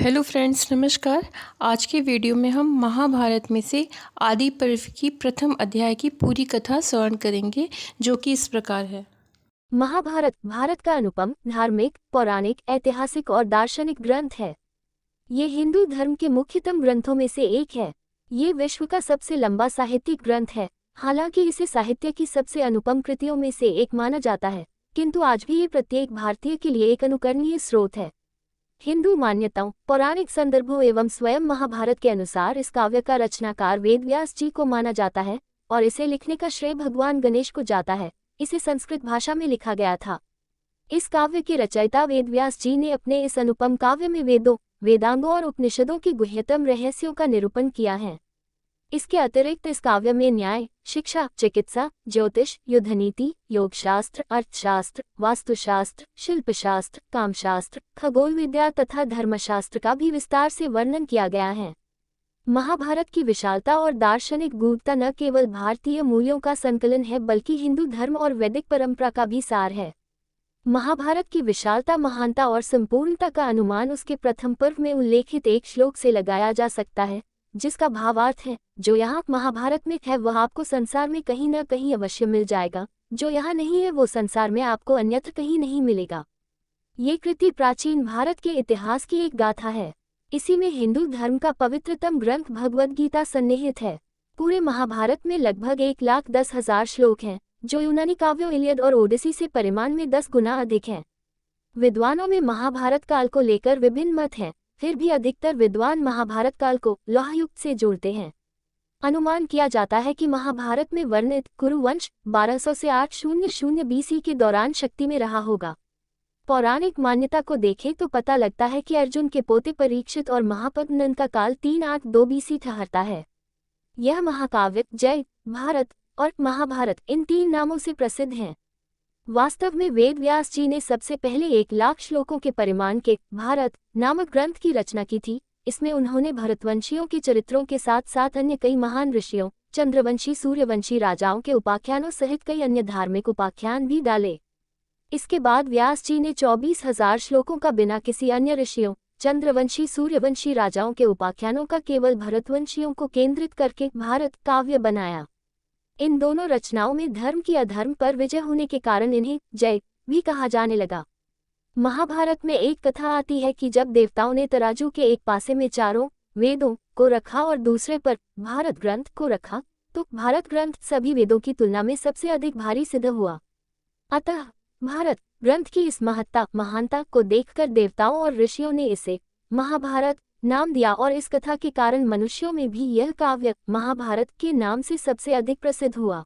Hello friends, नमस्कार। आज के वीडियो में हम महाभारत में से आदि पर्व की प्रथम अध्याय की पूरी कथा श्रवण करेंगे, जो कि इस प्रकार है। महाभारत भारत का अनुपम धार्मिक, पौराणिक, ऐतिहासिक और दार्शनिक ग्रंथ है। ये हिंदू धर्म के मुख्यतम ग्रंथों में से एक है। ये विश्व का सबसे लंबा साहित्यिक ग्रंथ है। हालांकि इसे साहित्य की सबसे अनुपम कृतियों में से एक माना जाता है, किंतु आज भी ये प्रत्येक भारतीय के लिए एक अनुकरणीय स्रोत है। हिंदू मान्यताओं, पौराणिक संदर्भों एवं स्वयं महाभारत के अनुसार इस काव्य का रचनाकार वेदव्यास जी को माना जाता है और इसे लिखने का श्रेय भगवान गणेश को जाता है। इसे संस्कृत भाषा में लिखा गया था। इस काव्य के रचयिता वेदव्यास जी ने अपने इस अनुपम काव्य में वेदों, वेदांगों और उपनिषदों की गुह्यतम रहस्यों का निरूपण किया है। इसके अतिरिक्त इस काव्य में न्याय, शिक्षा, चिकित्सा, ज्योतिष, युद्धनीति, योगशास्त्र, अर्थशास्त्र, वास्तुशास्त्र, शिल्पशास्त्र, कामशास्त्र, खगोल विद्या तथा धर्मशास्त्र का भी विस्तार से वर्णन किया गया है। महाभारत की विशालता और दार्शनिक गूढ़ता न केवल भारतीय मूल्यों का संकलन है, बल्कि हिंदू धर्म और वैदिक परंपरा का भी सार है। महाभारत की विशालता, महानता और संपूर्णता का अनुमान उसके प्रथम पर्व में उल्लेखित एक श्लोक से लगाया जा सकता है, जिसका भावार्थ है, जो यहाँ महाभारत में है वह आपको संसार में कहीं न कहीं अवश्य मिल जाएगा, जो यहाँ नहीं है वो संसार में आपको अन्यत्र कहीं नहीं मिलेगा। ये कृति प्राचीन भारत के इतिहास की एक गाथा है। इसी में हिंदू धर्म का पवित्रतम ग्रंथ भगवद गीता सन्निहित है। पूरे महाभारत में लगभग 1,10,000 श्लोक हैं, जो यूनानी काव्यों इलियड और ओडिसी से परिमाण में 10 गुना अधिक हैं। विद्वानों में महाभारत काल को लेकर विभिन्न मत हैं, फिर भी अधिकतर विद्वान महाभारत काल को लौहयुग से जोड़ते हैं। अनुमान किया जाता है कि महाभारत में वर्णित कुरुवंश 1200 से 800 BC के दौरान शक्ति में रहा होगा। पौराणिक मान्यता को देखें तो पता लगता है कि अर्जुन के पोते परीक्षित और महापद्मनंद का काल 382 BC ठहरता है। यह महाकाव्य जय, भारत और महाभारत इन 3 नामों से प्रसिद्ध हैं। वास्तव में वेदव्यास जी ने सबसे पहले 1,00,000 श्लोकों के परिमाण के भारत नामक ग्रंथ की रचना की थी। इसमें उन्होंने भरतवंशियों के चरित्रों के साथ साथ अन्य कई महान ऋषियों, चंद्रवंशी, सूर्यवंशी राजाओं के उपाख्यानों सहित कई अन्य धार्मिक उपाख्यान भी डाले। इसके बाद व्यास जी ने 24,000 श्लोकों का बिना किसी अन्य ऋषियों, चंद्रवंशी, सूर्यवंशी राजाओं के उपाख्यानों का केवल भरतवंशियों को केंद्रित करके भारत काव्य बनाया। इन दोनों रचनाओं में धर्म की अधर्म पर विजय होने के कारण इन्हें जय भी कहा जाने लगा। महाभारत में एक कथा आती है कि जब देवताओं ने तराजू के एक पासे में चारों वेदों को रखा और दूसरे पर भारत ग्रंथ को रखा, तो भारत ग्रंथ सभी वेदों की तुलना में सबसे अधिक भारी सिद्ध हुआ। अतः भारत ग्रंथ की इस महत्ता, महानता को देखकर देवताओं और ऋषियों ने इसे महाभारत नाम दिया और इस कथा के कारण मनुष्यों में भी यह काव्य महाभारत के नाम से सबसे अधिक प्रसिद्ध हुआ।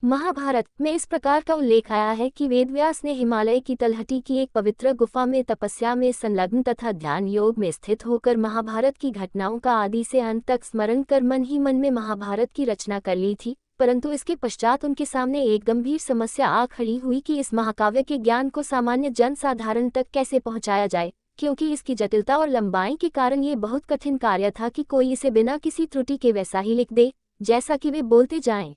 महाभारत में इस प्रकार का उल्लेख आया है कि वेदव्यास ने हिमालय की तलहटी की एक पवित्र गुफा में तपस्या में संलग्न तथा ध्यान योग में स्थित होकर महाभारत की घटनाओं का आदि से अंत तक स्मरण कर मन ही मन में महाभारत की रचना कर ली थी। परंतु इसके पश्चात उनके सामने एक गंभीर समस्या आ खड़ी हुई कि इस महाकाव्य के ज्ञान को सामान्य जन साधारण तक कैसे पहुंचाया जाए, क्योंकि इसकी जटिलता और लंबाई के कारण ये बहुत कठिन कार्य था कि कोई इसे बिना किसी त्रुटि के वैसा ही लिख दे जैसा कि वे बोलते जाएं।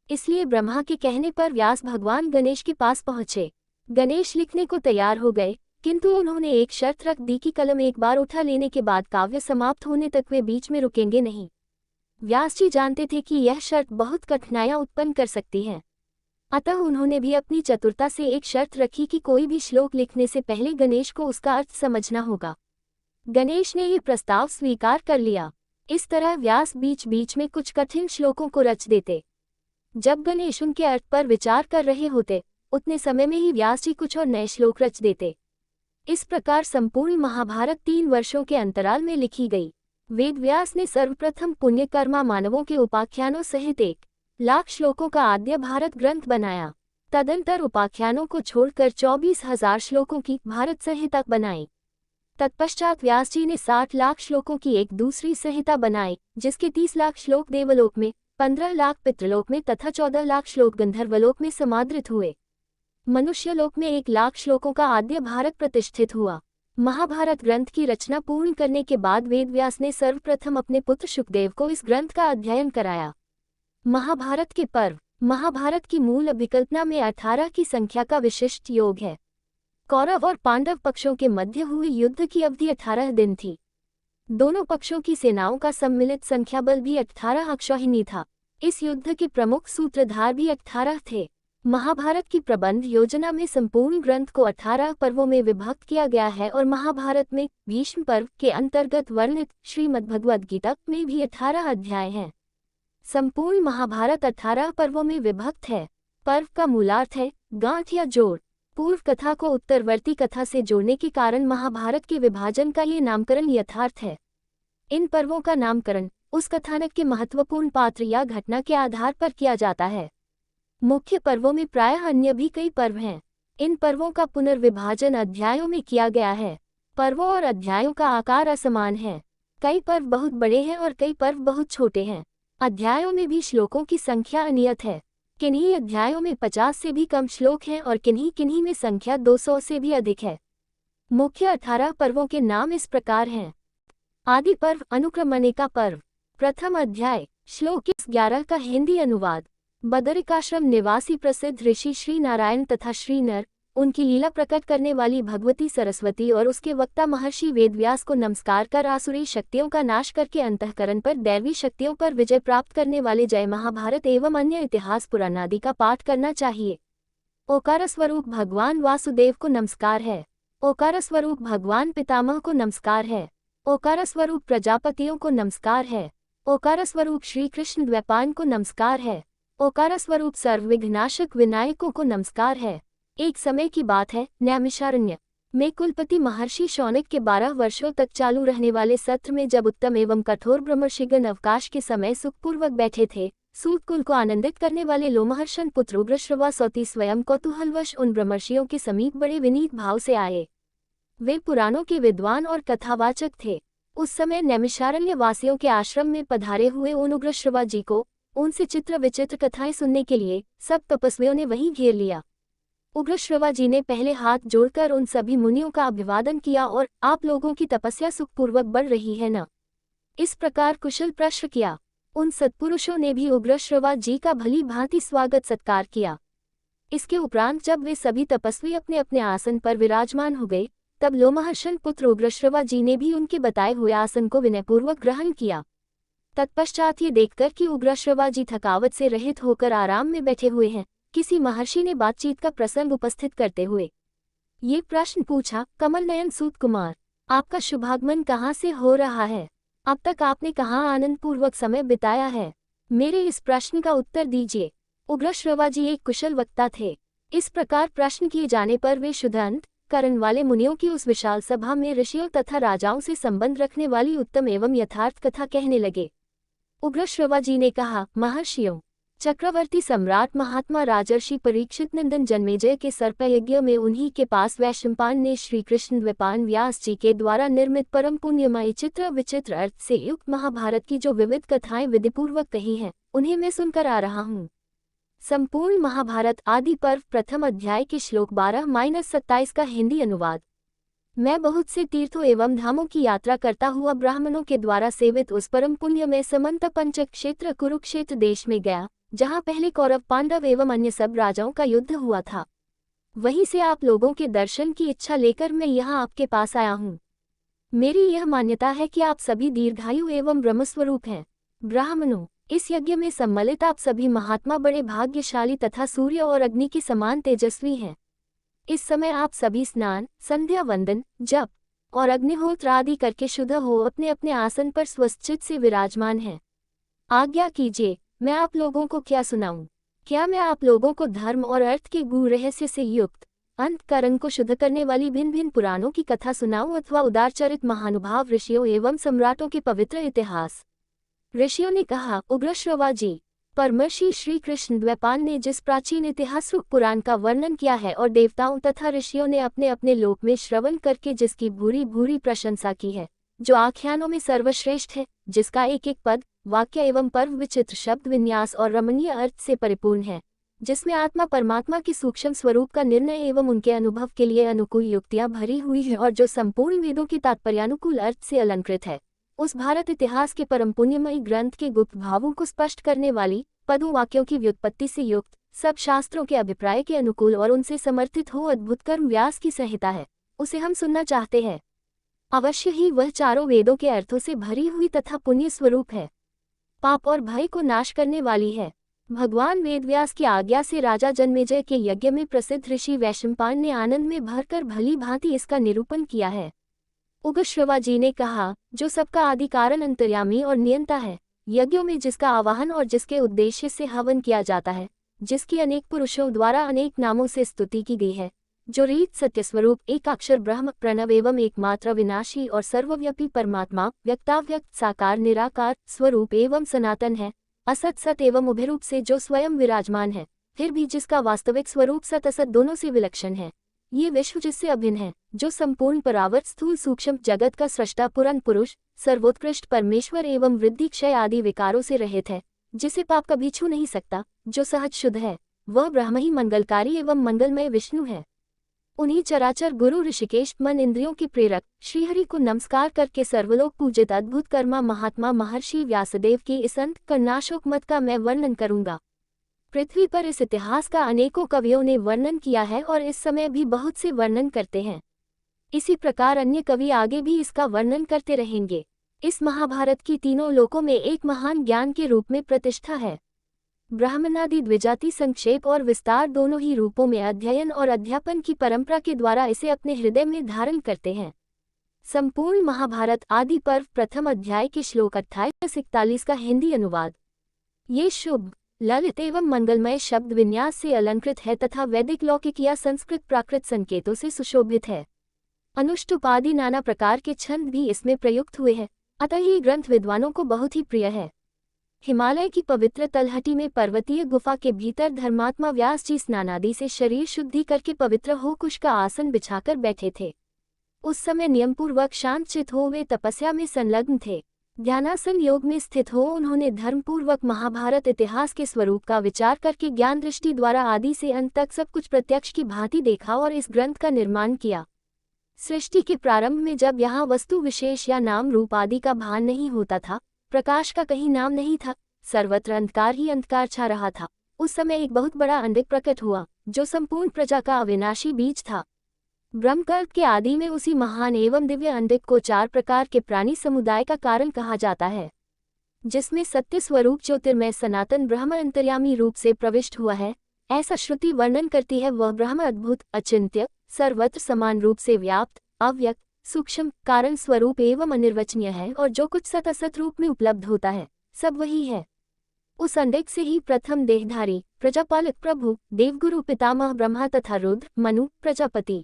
इसलिए ब्रह्मा के कहने पर व्यास भगवान गणेश के पास पहुंचे। गणेश लिखने को तैयार हो गए, किंतु उन्होंने एक शर्त रख दी कि कलम एक बार उठा लेने के बाद काव्य समाप्त होने तक वे बीच में रुकेंगे नहीं। व्यास जी जानते थे कि यह शर्त बहुत कठिनाइयां उत्पन्न कर सकती है, अतः उन्होंने भी अपनी चतुरता से एक शर्त रखी कि कोई भी श्लोक लिखने से पहले गणेश को उसका अर्थ समझना होगा। गणेश ने ये प्रस्ताव स्वीकार कर लिया। इस तरह व्यास बीच बीच में कुछ कठिन श्लोकों को रच देते। जब गणेश उनके अर्थ पर विचार कर रहे होते, उतने समय में ही व्यास जी कुछ और नए श्लोक रच देते। इस प्रकार संपूर्ण महाभारत 3 वर्षों के अंतराल में लिखी गई। वेदव्यास ने सर्वप्रथम पुण्यकर्मा मानवों के उपाख्यानों सहित 1,00,000 श्लोकों का आद्य भारत ग्रंथ बनाया। तदंतर उपाख्यानों को छोड़कर 24,000 श्लोकों की भारत संहिता बनाई। तत्पश्चात व्यास जी ने 60 लाख श्लोकों की एक दूसरी संहिता बनाई, जिसके 30 लाख श्लोक देवलोक में, 15 लाख पितृलोक में तथा 14 लाख श्लोक गंधर्वलोक में समादृत हुए। मनुष्यलोक में 1,00,000 श्लोकों का आद्य भारत प्रतिष्ठित हुआ। महाभारत ग्रंथ की रचना पूर्ण करने के बाद वेदव्यास ने सर्वप्रथम अपने पुत्र शुकदेव को इस ग्रंथ का अध्ययन कराया। महाभारत के पर्व। महाभारत की मूल अभिकल्पना में 18 की संख्या का विशिष्ट योग है। कौरव और पांडव पक्षों के मध्य हुए युद्ध की अवधि 18 दिन थी। दोनों पक्षों की सेनाओं का सम्मिलित संख्याबल भी 18 अक्षौहिणी था। इस युद्ध के प्रमुख सूत्रधार भी 18 थे। महाभारत की प्रबंध योजना में संपूर्ण ग्रंथ को 18 पर्वों में विभक्त किया गया है और महाभारत में भीष्म पर्व के अंतर्गत वर्णित श्रीमद्भगवद्गीता में भी 18 अध्याय हैं। संपूर्ण महाभारत 18 पर्वों में विभक्त है। पर्व का मूलार्थ है गांठ या जोड़। पूर्व कथा को उत्तरवर्ती कथा से जोड़ने के कारण महाभारत के विभाजन का ये नामकरण यथार्थ है। इन पर्वों का नामकरण उस कथानक के महत्वपूर्ण पात्र या घटना के आधार पर किया जाता है। मुख्य पर्वों में प्रायः अन्य भी कई पर्व हैं। इन पर्वों का पुनर्विभाजन अध्यायों में किया गया है। पर्वों और अध्यायों का आकार असमान है। कई पर्व बहुत बड़े हैं और कई पर्व बहुत छोटे हैं। अध्यायों में भी श्लोकों की संख्या अनियत है। किन्हीं अध्यायों में 50 से भी कम श्लोक हैं और किन्हीं किन्हीं में संख्या 200 से भी अधिक है। मुख्य 18 पर्वों के नाम इस प्रकार हैं। आदि पर्व अनुक्रमणिका पर्व। प्रथम अध्याय श्लोक 11 का हिंदी अनुवाद। बदरिकाश्रम निवासी प्रसिद्ध ऋषि श्री नारायण तथा श्री नर, उनकी लीला प्रकट करने वाली भगवती सरस्वती और उसके वक्ता महर्षि वेदव्यास को नमस्कार कर आसुरी शक्तियों का नाश करके अंतःकरण पर दैवी शक्तियों पर विजय प्राप्त करने वाले जय महाभारत एवं अन्य इतिहास पुराण आदि का पाठ करना चाहिए। ओकार स्वरूप भगवान वासुदेव को नमस्कार है। ओकार स्वरूप भगवान पितामह को नमस्कार है। ओकार स्वरूप प्रजापतियों को नमस्कार है। ओकार स्वरूप श्री कृष्ण द्वैपायन को नमस्कार है। ओकार स्वरूप सर्वविघ्नाशक विनायकों को नमस्कार है। एक समय की बात है, नैमिषारण्य में कुलपति महर्षि शौनक के 12 वर्षों तक चालू रहने वाले सत्र में जब उत्तम एवं कठोर ब्रह्मर्षिगण अवकाश के समय सुखपूर्वक बैठे थे, सूत कुल को आनंदित करने वाले लोमहर्षण पुत्र उग्रश्रवा सौती स्वयं कौतूहलवश उन ब्रह्मर्षियों के समीप बड़े विनीत भाव से आए। वे पुराणों के विद्वान और कथावाचक थे। उस समय नैमिषारण्य वासियों के आश्रम में पधारे हुए उन उग्रश्रवा जी को उनसे चित्र विचित्र कथाएं सुनने के लिए सब तपस्वियों ने वहीं घेर लिया। उग्रश्रवा जी ने पहले हाथ जोड़कर उन सभी मुनियों का अभिवादन किया और आप लोगों की तपस्या सुखपूर्वक बढ़ रही है न, इस प्रकार कुशल प्रश्न किया। उन सत्पुरुषों ने भी उग्रश्रवा जी का भली भांति स्वागत सत्कार किया। इसके उपरांत जब वे सभी तपस्वी अपने अपने आसन पर विराजमान हो गए, तब लोमहर्षण पुत्र उग्रश्रवा जी ने भी उनके बताए हुए आसन को विनयपूर्वक ग्रहण किया। तत्पश्चात ये देखकर कि उग्रश्रवा जी थकावट से रहित होकर आराम में बैठे हुए हैं, किसी महर्षि ने बातचीत का प्रसंग उपस्थित करते हुए ये प्रश्न पूछा, कमल नयन सूत कुमार, आपका शुभागमन कहाँ से हो रहा है? अब तक आपने कहाँ आनंद पूर्वक समय बिताया है? मेरे इस प्रश्न का उत्तर दीजिए। उग्रश्रवा जी एक कुशल वक्ता थे। इस प्रकार प्रश्न किए जाने पर वे शुद्धांत करण वाले मुनियों की उस विशाल सभा में ऋषियों तथा राजाओं से संबंध रखने वाली उत्तम एवं यथार्थ कथा कहने लगे। उग्रश्रवा जी ने कहा, महर्षियों, चक्रवर्ती सम्राट महात्मा राजर्षि परीक्षित नंदन जन्मेजय के सर्पयज्ञ में उन्हीं के पास वैशंपायन ने श्री कृष्ण द्वैपायन व्यास जी के द्वारा निर्मित परम पुण्यमयी चित्र विचित्र अर्थ से युक्त महाभारत की जो विविध कथाएं विधिपूर्वक कही हैं, उन्हें मैं सुनकर आ रहा हूँ। संपूर्ण महाभारत आदि पर्व प्रथम अध्याय के श्लोक 12-27 का हिंदी अनुवाद। मैं बहुत से तीर्थों एवं धामों की यात्रा करता हुआ ब्राह्मणों के द्वारा सेवित उस परम पुण्य में समंत पंचक क्षेत्र कुरुक्षेत्र देश में गया, जहाँ पहले कौरव पांडव एवं अन्य सब राजाओं का युद्ध हुआ था। वहीं से आप लोगों के दर्शन की इच्छा लेकर मैं यहाँ आपके पास आया हूँ। मेरी यह मान्यता है कि आप सभी दीर्घायु एवं ब्रह्मस्वरूप हैं। ब्राह्मणों, इस यज्ञ में सम्मिलित आप सभी महात्मा बड़े भाग्यशाली तथा सूर्य और अग्नि के समान तेजस्वी हैं। इस समय आप सभी स्नान, संध्या वंदन, जप और अग्निहोत्र आदि करके शुद्ध हो अपने अपने आसन पर स्वस्चित से विराजमान हैं। आज्ञा कीजिए, मैं आप लोगों को क्या सुनाऊं? क्या मैं आप लोगों को धर्म और अर्थ के गूढ़ रहस्य से युक्त अंतःकरण को शुद्ध करने वाली भिन्न भिन्न पुराणों की कथा सुनाऊं अथवा उदारचरित महानुभाव ऋषियों एवं सम्राटों के पवित्र इतिहास? ऋषियों ने कहा, उग्रश्रवा जी, परमर्षि श्री कृष्ण द्वैपायन ने जिस प्राचीन इतिहास रूप पुराण का वर्णन किया है और देवताओं तथा ऋषियों ने अपने अपने लोक में श्रवण करके जिसकी भूरी भूरी प्रशंसा की है, जो आख्यानों में सर्वश्रेष्ठ है, जिसका एक एक पद, वाक्य एवं पर्व विचित्र शब्द विन्यास और रमणीय अर्थ से परिपूर्ण है, जिसमें आत्मा परमात्मा के सूक्ष्म स्वरूप का निर्णय एवं उनके अनुभव के लिए अनुकूल युक्तियां भरी हुई है और जो संपूर्ण वेदों के तात्पर्यानुकूल अर्थ से अलंकृत है, उस भारत इतिहास के परम पुण्यमयी ग्रंथ के गुप्त भावों को स्पष्ट करने वाली पदों वाक्यों की व्युत्पत्ति से युक्त सब शास्त्रों के अभिप्राय के अनुकूल और उनसे समर्थित हो अद्भुत कर्म व्यास की संहिता है, उसे हम सुनना चाहते हैं। अवश्य ही वह चारों वेदों के अर्थों से भरी हुई तथा पुण्य स्वरूप है, पाप और भय को नाश करने वाली है। भगवान वेदव्यास की आज्ञा से राजा जन्मेजय के यज्ञ में प्रसिद्ध ऋषि वैशंपायन ने आनंद में भरकर भली भांति इसका निरूपण किया है। उगश्रवा जी ने कहा, जो सबका आदि कारण अंतर्यामी और नियंता है, यज्ञों में जिसका आवाहन और जिसके उद्देश्य से हवन किया जाता है, जिसकी अनेक पुरुषों द्वारा अनेक नामों से स्तुति की गई है, जो रीत सत्य स्वरूप एकाक्षर ब्रह्म प्रणव एवं एकमात्र विनाशी और सर्वव्यापी परमात्मा व्यक्ताव्यक्त साकार निराकार स्वरूप एवं सनातन है, असत सत एवं उभय रूप से जो स्वयं विराजमान है, फिर भी जिसका वास्तविक स्वरूप सत असत दोनों से विलक्षण है, ये विश्व जिससे अभिन्न है, जो संपूर्ण परावर्त स्थूल सूक्ष्म जगत का सृष्टा पुराण पुरुष सर्वोत्कृष्ट परमेश्वर एवं वृद्धि क्षय आदि विकारों से रहित है, जिसे पाप कभी छू नहीं सकता, जो सहज शुद्ध है, वह ब्रह्म ही मंगलकारी एवं मंगलमय विष्णु है। उन्हीं चराचर गुरु ऋषिकेश मन इंद्रियों के प्रेरक श्रीहरि को नमस्कार करके सर्वलोक पूजित अद्भुत कर्मा महात्मा महर्षि व्यासदेव के इस अंत कर्णाशोक मत का मैं वर्णन करूंगा। पृथ्वी पर इस इतिहास का अनेकों कवियों ने वर्णन किया है और इस समय भी बहुत से वर्णन करते हैं। इसी प्रकार अन्य कवि आगे भी इसका वर्णन करते रहेंगे। इस महाभारत की तीनों लोकों में एक महान ज्ञान के रूप में प्रतिष्ठा है। ब्राह्मणादि द्विजाति संक्षेप और विस्तार दोनों ही रूपों में अध्ययन और अध्यापन की परंपरा के द्वारा इसे अपने हृदय में धारण करते हैं। संपूर्ण महाभारत आदि पर्व प्रथम अध्याय के श्लोक 28-41 का हिंदी अनुवाद। ये शुभ ललित एवं मंगलमय शब्द विन्यास से अलंकृत है तथा वैदिक लौकिक या संस्कृत प्राकृत संकेतों से सुशोभित है। अनुष्टुप आदि नाना प्रकार के छंद भी इसमें प्रयुक्त हुए हैं, अतः ये ग्रंथ विद्वानों को बहुत ही प्रिय है। हिमालय की पवित्र तलहटी में पर्वतीय गुफा के भीतर धर्मात्मा व्यास जी स्नानादि से शरीर शुद्धि करके पवित्र हो कुश का आसन बिछाकर बैठे थे। उस समय नियमपूर्वक शांत चित हो वे तपस्या में संलग्न थे। ध्यानासन योग में स्थित हो उन्होंने धर्मपूर्वक महाभारत इतिहास के स्वरूप का विचार करके ज्ञान दृष्टि द्वारा आदि से अंत तक सब कुछ प्रत्यक्ष की भांति देखा और इस ग्रंथ का निर्माण किया। सृष्टि के प्रारंभ में जब यहाँ वस्तु विशेष या नाम रूप आदि का भान नहीं होता था, प्रकाश का कहीं नाम नहीं था, सर्वत्र अंधकार ही अंधकार छा रहा था, उस समय एक बहुत बड़ा अंडक प्रकट हुआ, जो संपूर्ण प्रजा का अविनाशी बीज था। ब्रह्मकल्प के आदि में उसी महान एवं दिव्य अंडक को 4 प्रकार के प्राणी समुदाय का कारण कहा जाता है, जिसमें सत्य स्वरूप ज्योतिर्मय सनातन ब्रह्म अंतर्यामी रूप से प्रविष्ट हुआ है। ऐसा श्रुति वर्णन करती है वह ब्रह्म अद्भुत अचिंत्य सर्वत्र समान रूप से व्याप्त अव्यक्त सूक्ष्म कारण स्वरूप एवं अनिर्वचनीय है और जो कुछ सत असत रूप में उपलब्ध होता है सब वही है। उस अंडक से ही प्रथम देहधारी प्रजापालक प्रभु देवगुरु पितामह ब्रह्मा तथा रुद्र मनु प्रजापति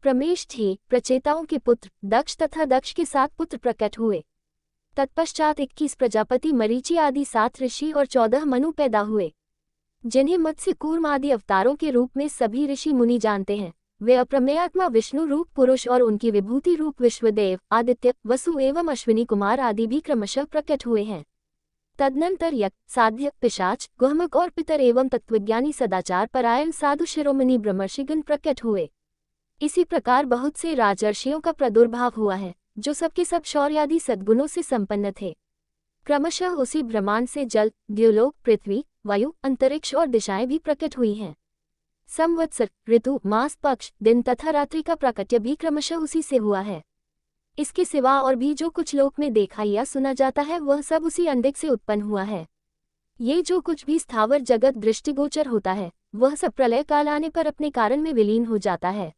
प्रमेश थे प्रचेताओं के पुत्र दक्ष तथा दक्ष के 7 पुत्र प्रकट हुए। तत्पश्चात 21 प्रजापति मरीचि आदि 7 ऋषि और 14 मनु पैदा हुए, जिन्हें मत्स्य कूर्म आदि अवतारों के रूप में सभी ऋषि मुनि जानते हैं। वे अप्रमेयात्मा विष्णु रूप पुरुष और उनकी विभूति रूप विश्वदेव आदित्य वसु एवं अश्विनी कुमार आदि भी क्रमशः प्रकट हुए हैं। तदनंतर यज्ञ साध्य पिशाच गुहमक और पितर एवं तत्वज्ञानी सदाचार परायण साधु शिरोमणि ब्रह्मर्षिगण प्रकट हुए। इसी प्रकार बहुत से राजर्षियों का प्रादुर्भाव हुआ है, जो सबके सब शौर्यादि सद्गुणों से संपन्न थे। क्रमशः उसी ब्रह्मांड से जल द्युलोक पृथ्वी वायु अंतरिक्ष और दिशाएं भी प्रकट हुई हैं। संवत्सर ऋतु मास पक्ष दिन तथा रात्रि का प्राकट्य भी क्रमशः उसी से हुआ है। इसके सिवा और भी जो कुछ लोक में देखा या सुना जाता है वह सब उसी अंडक से उत्पन्न हुआ है। ये जो कुछ भी स्थावर जगत दृष्टिगोचर होता है वह सब प्रलय काल आने पर अपने कारण में विलीन हो जाता है।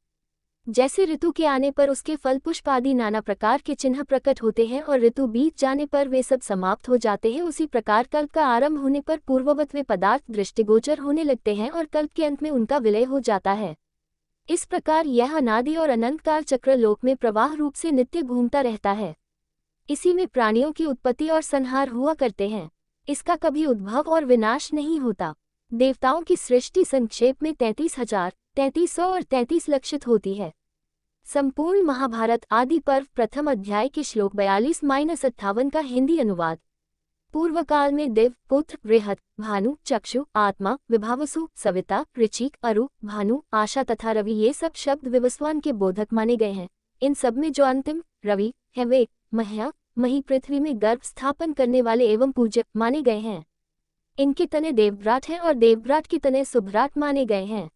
जैसे ऋतु के आने पर उसके फल पुष्प आदि नाना प्रकार के चिन्ह प्रकट होते हैं और ऋतु बीत जाने पर वे सब समाप्त हो जाते हैं, उसी प्रकार कल्प का आरंभ होने पर पूर्ववत वे पदार्थ दृष्टिगोचर होने लगते हैं और कल्प के अंत में उनका विलय हो जाता है। इस प्रकार यह अनादि और अनंत काल चक्र लोक में प्रवाह रूप से नित्य घूमता रहता है। इसी में प्राणियों की उत्पत्ति और संहार हुआ करते हैं। इसका कभी उद्भव और विनाश नहीं होता। देवताओं की सृष्टि संक्षेप में 33,000, 3300 और 33 लक्षित होती है। संपूर्ण महाभारत आदि पर्व प्रथम अध्याय के श्लोक 42-58 का हिंदी अनुवाद। पूर्व काल में दिव पुत्र बृहत भानु चक्षु आत्मा विभावसु सविता ऋचिक अरु भानु आशा तथा रवि ये सब शब्द विवस्वान के बोधक माने गए हैं। इन सब में जो अंतिम रवि है वे मह्या मही पृथ्वी में गर्भ स्थापन करने वाले एवं पूज्य माने गए हैं। इनके तने देवव्राट हैं और देवव्राट के तने सुभ्राट माने गए हैं।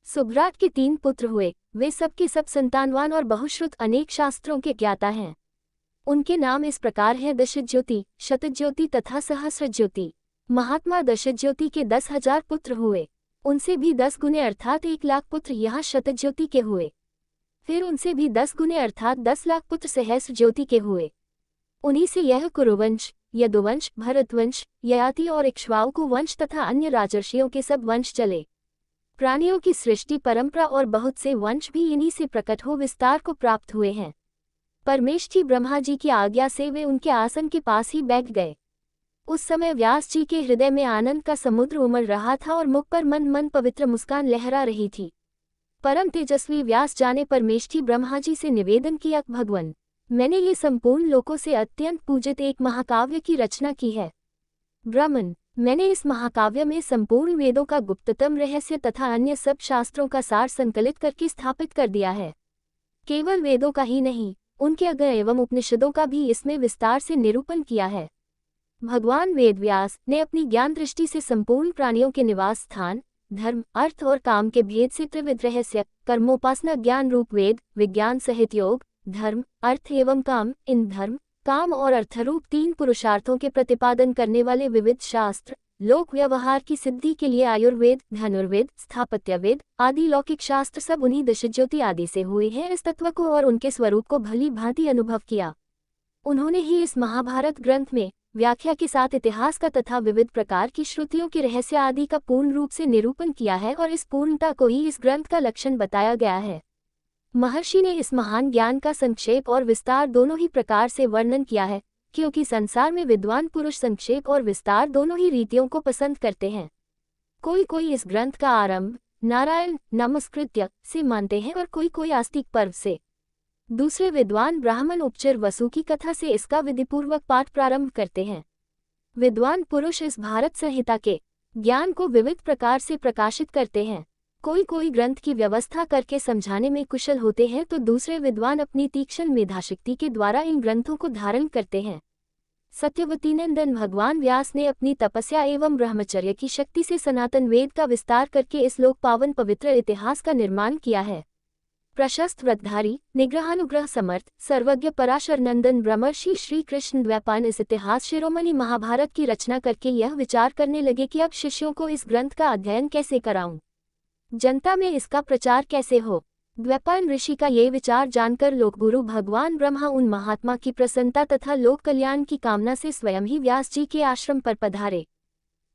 सुभ्राट के 3 पुत्र हुए, वे सबके सब संतानवान और बहुश्रुत अनेक शास्त्रों के ज्ञाता हैं। उनके नाम इस प्रकार हैं: दशज्योति, शतज्योति तथा सहस्रज्योति। महात्मा दशज्योति के 10,000 पुत्र हुए, उनसे भी 10 गुने अर्थात 1 लाख पुत्र यहाँ शतज्योति के हुए। फिर उनसे भी 10 गुने अर्थात 10 लाख पुत्र सहस्रज्योति के हुए। उन्हीं से यह कुरुवंश, यदुवंश, भरतवंश, ययाति और इक्ष्वाकु वंश तथा अन्य राजर्षियों के सब वंश चले। प्राणियों की सृष्टि परंपरा और बहुत से वंश भी इन्हीं से प्रकट हो विस्तार को प्राप्त हुए हैं। परमेष्ठी ब्रह्मा जी की आज्ञा से वे उनके आसन के पास ही बैठ गए। उस समय व्यास जी के हृदय में आनंद का समुद्र उमड़ रहा था और मुख पर मन मन पवित्र मुस्कान लहरा रही थी। परम तेजस्वी व्यास जाने परमेष्ठी ब्रह्मा जी से निवेदन किया, भगवन, मैंने ये संपूर्ण लोकों से अत्यंत पूजित एक महाकाव्य की रचना की है। ब्राह्मण, मैंने इस महाकाव्य में संपूर्ण वेदों का गुप्ततम रहस्य तथा अन्य सब शास्त्रों का सार संकलित करके स्थापित कर दिया है। केवल वेदों का ही नहीं, उनके अग्र एवं उपनिषदों का भी इसमें विस्तार से निरूपण किया है। भगवान वेदव्यास ने अपनी ज्ञान दृष्टि से संपूर्ण प्राणियों के निवास स्थान, धर्म, अर्थ और काम के भेद से त्रिविध रहस्य, कर्मोपासना, ज्ञान रूप वेद, विज्ञान सहित योग, धर्म, अर्थ एवं काम, इन धर्म, काम और अर्थरूप 3 पुरुषार्थों के प्रतिपादन करने वाले विविध शास्त्र, लोक व्यवहार की सिद्धि के लिए आयुर्वेद, धनुर्वेद, स्थापत्यवेद आदि लौकिक शास्त्र सब उन्हीं दशज्योति आदि से हुए हैं। इस तत्व को और उनके स्वरूप को भली भांति अनुभव किया। उन्होंने ही इस महाभारत ग्रंथ में व्याख्या के साथ इतिहास का तथा विविध प्रकार की श्रुतियों के रहस्य आदि का पूर्ण रूप से निरूपण किया है और इस पूर्णता को ही इस ग्रंथ का लक्षण बताया गया है। महर्षि ने इस महान ज्ञान का संक्षेप और विस्तार दोनों ही प्रकार से वर्णन किया है, क्योंकि संसार में विद्वान पुरुष संक्षेप और विस्तार दोनों ही रीतियों को पसंद करते हैं। कोई कोई इस ग्रंथ का आरंभ नारायण नमस्कृत्य से मानते हैं और कोई कोई आस्तिक पर्व से। दूसरे विद्वान ब्राह्मण उपचर वसु की कथा से इसका विधिपूर्वक पाठ प्रारंभ करते हैं। विद्वान पुरुष इस भारत संहिता के ज्ञान को विविध प्रकार से प्रकाशित करते हैं। कोई कोई ग्रंथ की व्यवस्था करके समझाने में कुशल होते हैं तो दूसरे विद्वान अपनी तीक्ष्ण मेधाशक्ति के द्वारा इन ग्रंथों को धारण करते हैं। सत्यवती नंदन भगवान व्यास ने अपनी तपस्या एवं ब्रह्मचर्य की शक्ति से सनातन वेद का विस्तार करके इस लोक पावन पवित्र इतिहास का निर्माण किया है। प्रशस्त व्रतधारी, निग्रहानुग्रह समर्थ, सर्वज्ञ पराशर नंदन ब्रह्मर्षि श्री कृष्ण द्वैपायन इस इतिहास शिरोमणि महाभारत की रचना करके यह विचार करने लगे कि अब शिष्यों को इस ग्रंथ का अध्ययन कैसे कराऊं, जनता में इसका प्रचार कैसे हो। द्वैपायन ऋषि का ये विचार जानकर लोकगुरु भगवान ब्रह्मा उन महात्मा की प्रसन्नता तथा लोक कल्याण की कामना से स्वयं ही व्यास जी के आश्रम पर पधारे।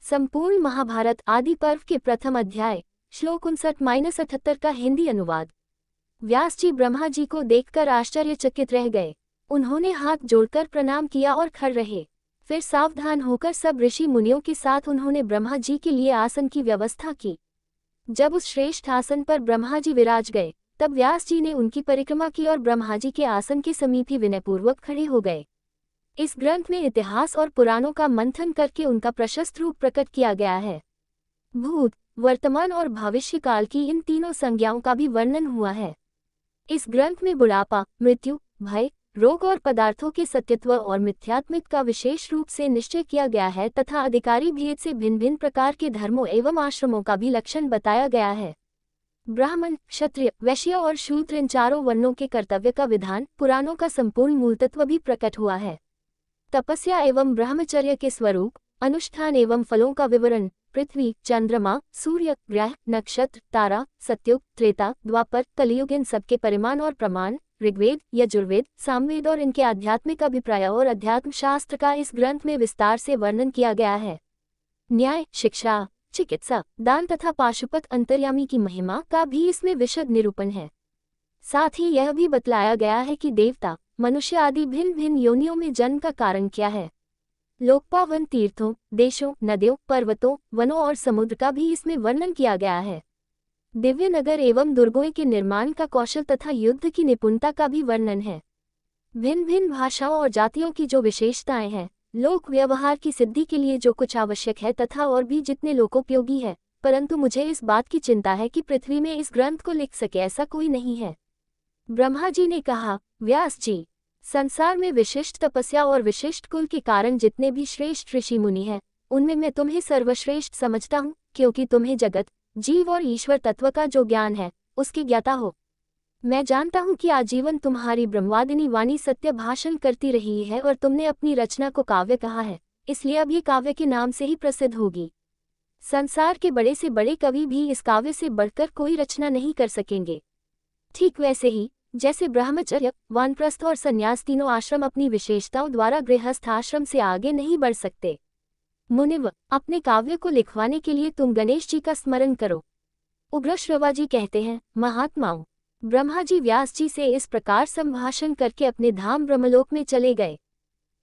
संपूर्ण महाभारत आदि पर्व के प्रथम अध्याय श्लोक 59-78 का हिंदी अनुवाद। व्यास जी ब्रह्मा जी को देखकर आश्चर्यचकित रह गए। उन्होंने हाथ जोड़कर प्रणाम किया और खड़े रहे। फिर सावधान होकर सब ऋषि मुनियों के साथ उन्होंने ब्रह्मा जी के लिए आसन की व्यवस्था की। जब उस श्रेष्ठ आसन पर ब्रह्मा जी विराज गए, तब व्यास जी ने उनकी परिक्रमा की और ब्रह्मा जी के आसन के समीप ही विनयपूर्वक खड़े हो गए। इस ग्रंथ में इतिहास और पुराणों का मंथन करके उनका प्रशस्त रूप प्रकट किया गया है। भूत, वर्तमान और भविष्य काल की इन तीनों संज्ञाओं का भी वर्णन हुआ है। इस ग्रंथ में बुढ़ापा, मृत्यु, भय, रोग और पदार्थों के सत्यत्व और मिथ्यात्मिक का विशेष रूप से निश्चय किया गया है तथा अधिकारी भेद से भिन्न भिन्न प्रकार के धर्मों एवं आश्रमों का भी लक्षण बताया गया है। ब्राह्मण, क्षत्रिय, वैश्य और शूद्र इन चारों वर्णों के कर्तव्य का विधान, पुराणों का संपूर्ण मूलतत्व भी प्रकट हुआ है। तपस्या एवं ब्रह्मचर्य के स्वरूप, अनुष्ठान एवं फलों का विवरण, पृथ्वी, चंद्रमा, सूर्य, ग्रह, नक्षत्र, तारा, सत्युग, त्रेता, द्वापर, कलियुग इन सबके परिमाण और प्रमाण, ऋग्वेद, यजुर्वेद, सामवेद और इनके आध्यात्मिक अभिप्राय और अध्यात्म शास्त्र का इस ग्रंथ में विस्तार से वर्णन किया गया है। न्याय, शिक्षा, चिकित्सा, दान तथा पाशुपत अंतर्यामी की महिमा का भी इसमें विशद निरूपण है। साथ ही यह भी बतलाया गया है कि देवता, मनुष्य आदि भिन्न भिन्न योनियों में जन्म का कारण क्या है। लोकपावन तीर्थों, देशों, नदियों, पर्वतों, वनों और समुद्र का भी इसमें वर्णन किया गया है। दिव्य नगर एवं दुर्गों के निर्माण का कौशल तथा युद्ध की निपुणता का भी वर्णन है। भिन्न भिन्न भाषाओं और जातियों की जो विशेषताएं हैं, लोक व्यवहार की सिद्धि के लिए जो कुछ आवश्यक है तथा और भी जितने लोकोपयोगी है, परंतु मुझे इस बात की चिंता है कि पृथ्वी में इस ग्रंथ को लिख सके ऐसा कोई नहीं है। ब्रह्मा जी ने कहा, व्यास जी, संसार में विशिष्ट तपस्या और विशिष्ट कुल के कारण जितने भी श्रेष्ठ ऋषि मुनि हैं, उनमें मैं तुम्हें सर्वश्रेष्ठ समझता हूँ, क्योंकि तुम्हें जगत, जीव और ईश्वर तत्व का जो ज्ञान है, उसकी ज्ञाता हो। मैं जानता हूँ कि आजीवन तुम्हारी ब्रह्मवादिनी वाणी सत्य भाषण करती रही है और तुमने अपनी रचना को काव्य कहा है, इसलिए अब ये काव्य के नाम से ही प्रसिद्ध होगी। संसार के बड़े से बड़े कवि भी इस काव्य से बढ़कर कोई रचना नहीं कर सकेंगे। ठीक वैसे ही जैसे ब्रह्मचर्य, वानप्रस्थ और संन्यास तीनों आश्रम अपनी विशेषताओं द्वारा गृहस्थ आश्रम से आगे नहीं बढ़ सकते। मुनिव, अपने काव्य को लिखवाने के लिए तुम गणेश जी का स्मरण करो। उग्रश्रवा जी कहते हैं, महात्माओं, ब्रह्मा जी व्यास जी से इस प्रकार संभाषण करके अपने धाम ब्रह्मलोक में चले गए।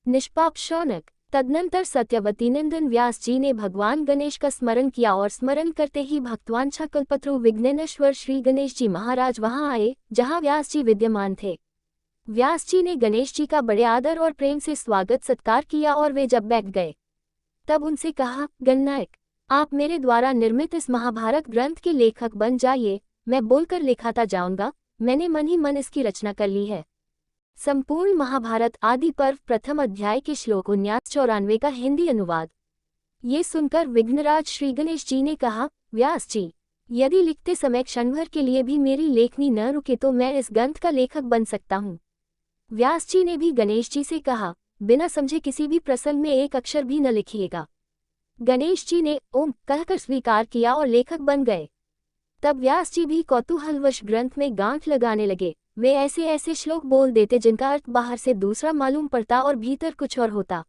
निष्पाप शौनक, तदनंतर सत्यवती नंदन व्यास जी ने भगवान गणेश का स्मरण किया और स्मरण करते ही भक्तवांछा कल्पतरु विघ्नेश्वर श्री गणेश जी महाराज वहां आए जहां व्यास जी विद्यमान थे। व्यास जी ने गणेश जी का बड़े आदर और प्रेम से स्वागत सत्कार किया और वे जब बैठ गए तब उनसे कहा, गणनायक, आप मेरे द्वारा निर्मित इस महाभारत ग्रंथ के लेखक बन जाइए। मैं बोलकर लिखाता जाऊंगा, मैंने मन ही मन इसकी रचना कर ली है। संपूर्ण महाभारत आदि पर्व प्रथम अध्याय के श्लोक 1994 का हिंदी अनुवाद। ये सुनकर विघ्नराज श्री गणेश जी ने कहा, व्यास जी, यदि लिखते समय क्षणभर के लिए भी मेरी लेखनी न रुके तो मैं इस ग्रंथ का लेखक बन सकता हूँ। व्यास जी ने भी गणेश जी से कहा, बिना समझे किसी भी प्रसंग में एक अक्षर भी न लिखिएगा। गणेश जी ने ओम कहकर स्वीकार किया और लेखक बन गए। तब व्यास जी भी कौतूहलवश ग्रंथ में गांठ लगाने लगे। वे ऐसे ऐसे श्लोक बोल देते जिनका अर्थ बाहर से दूसरा मालूम पड़ता और भीतर कुछ और होता।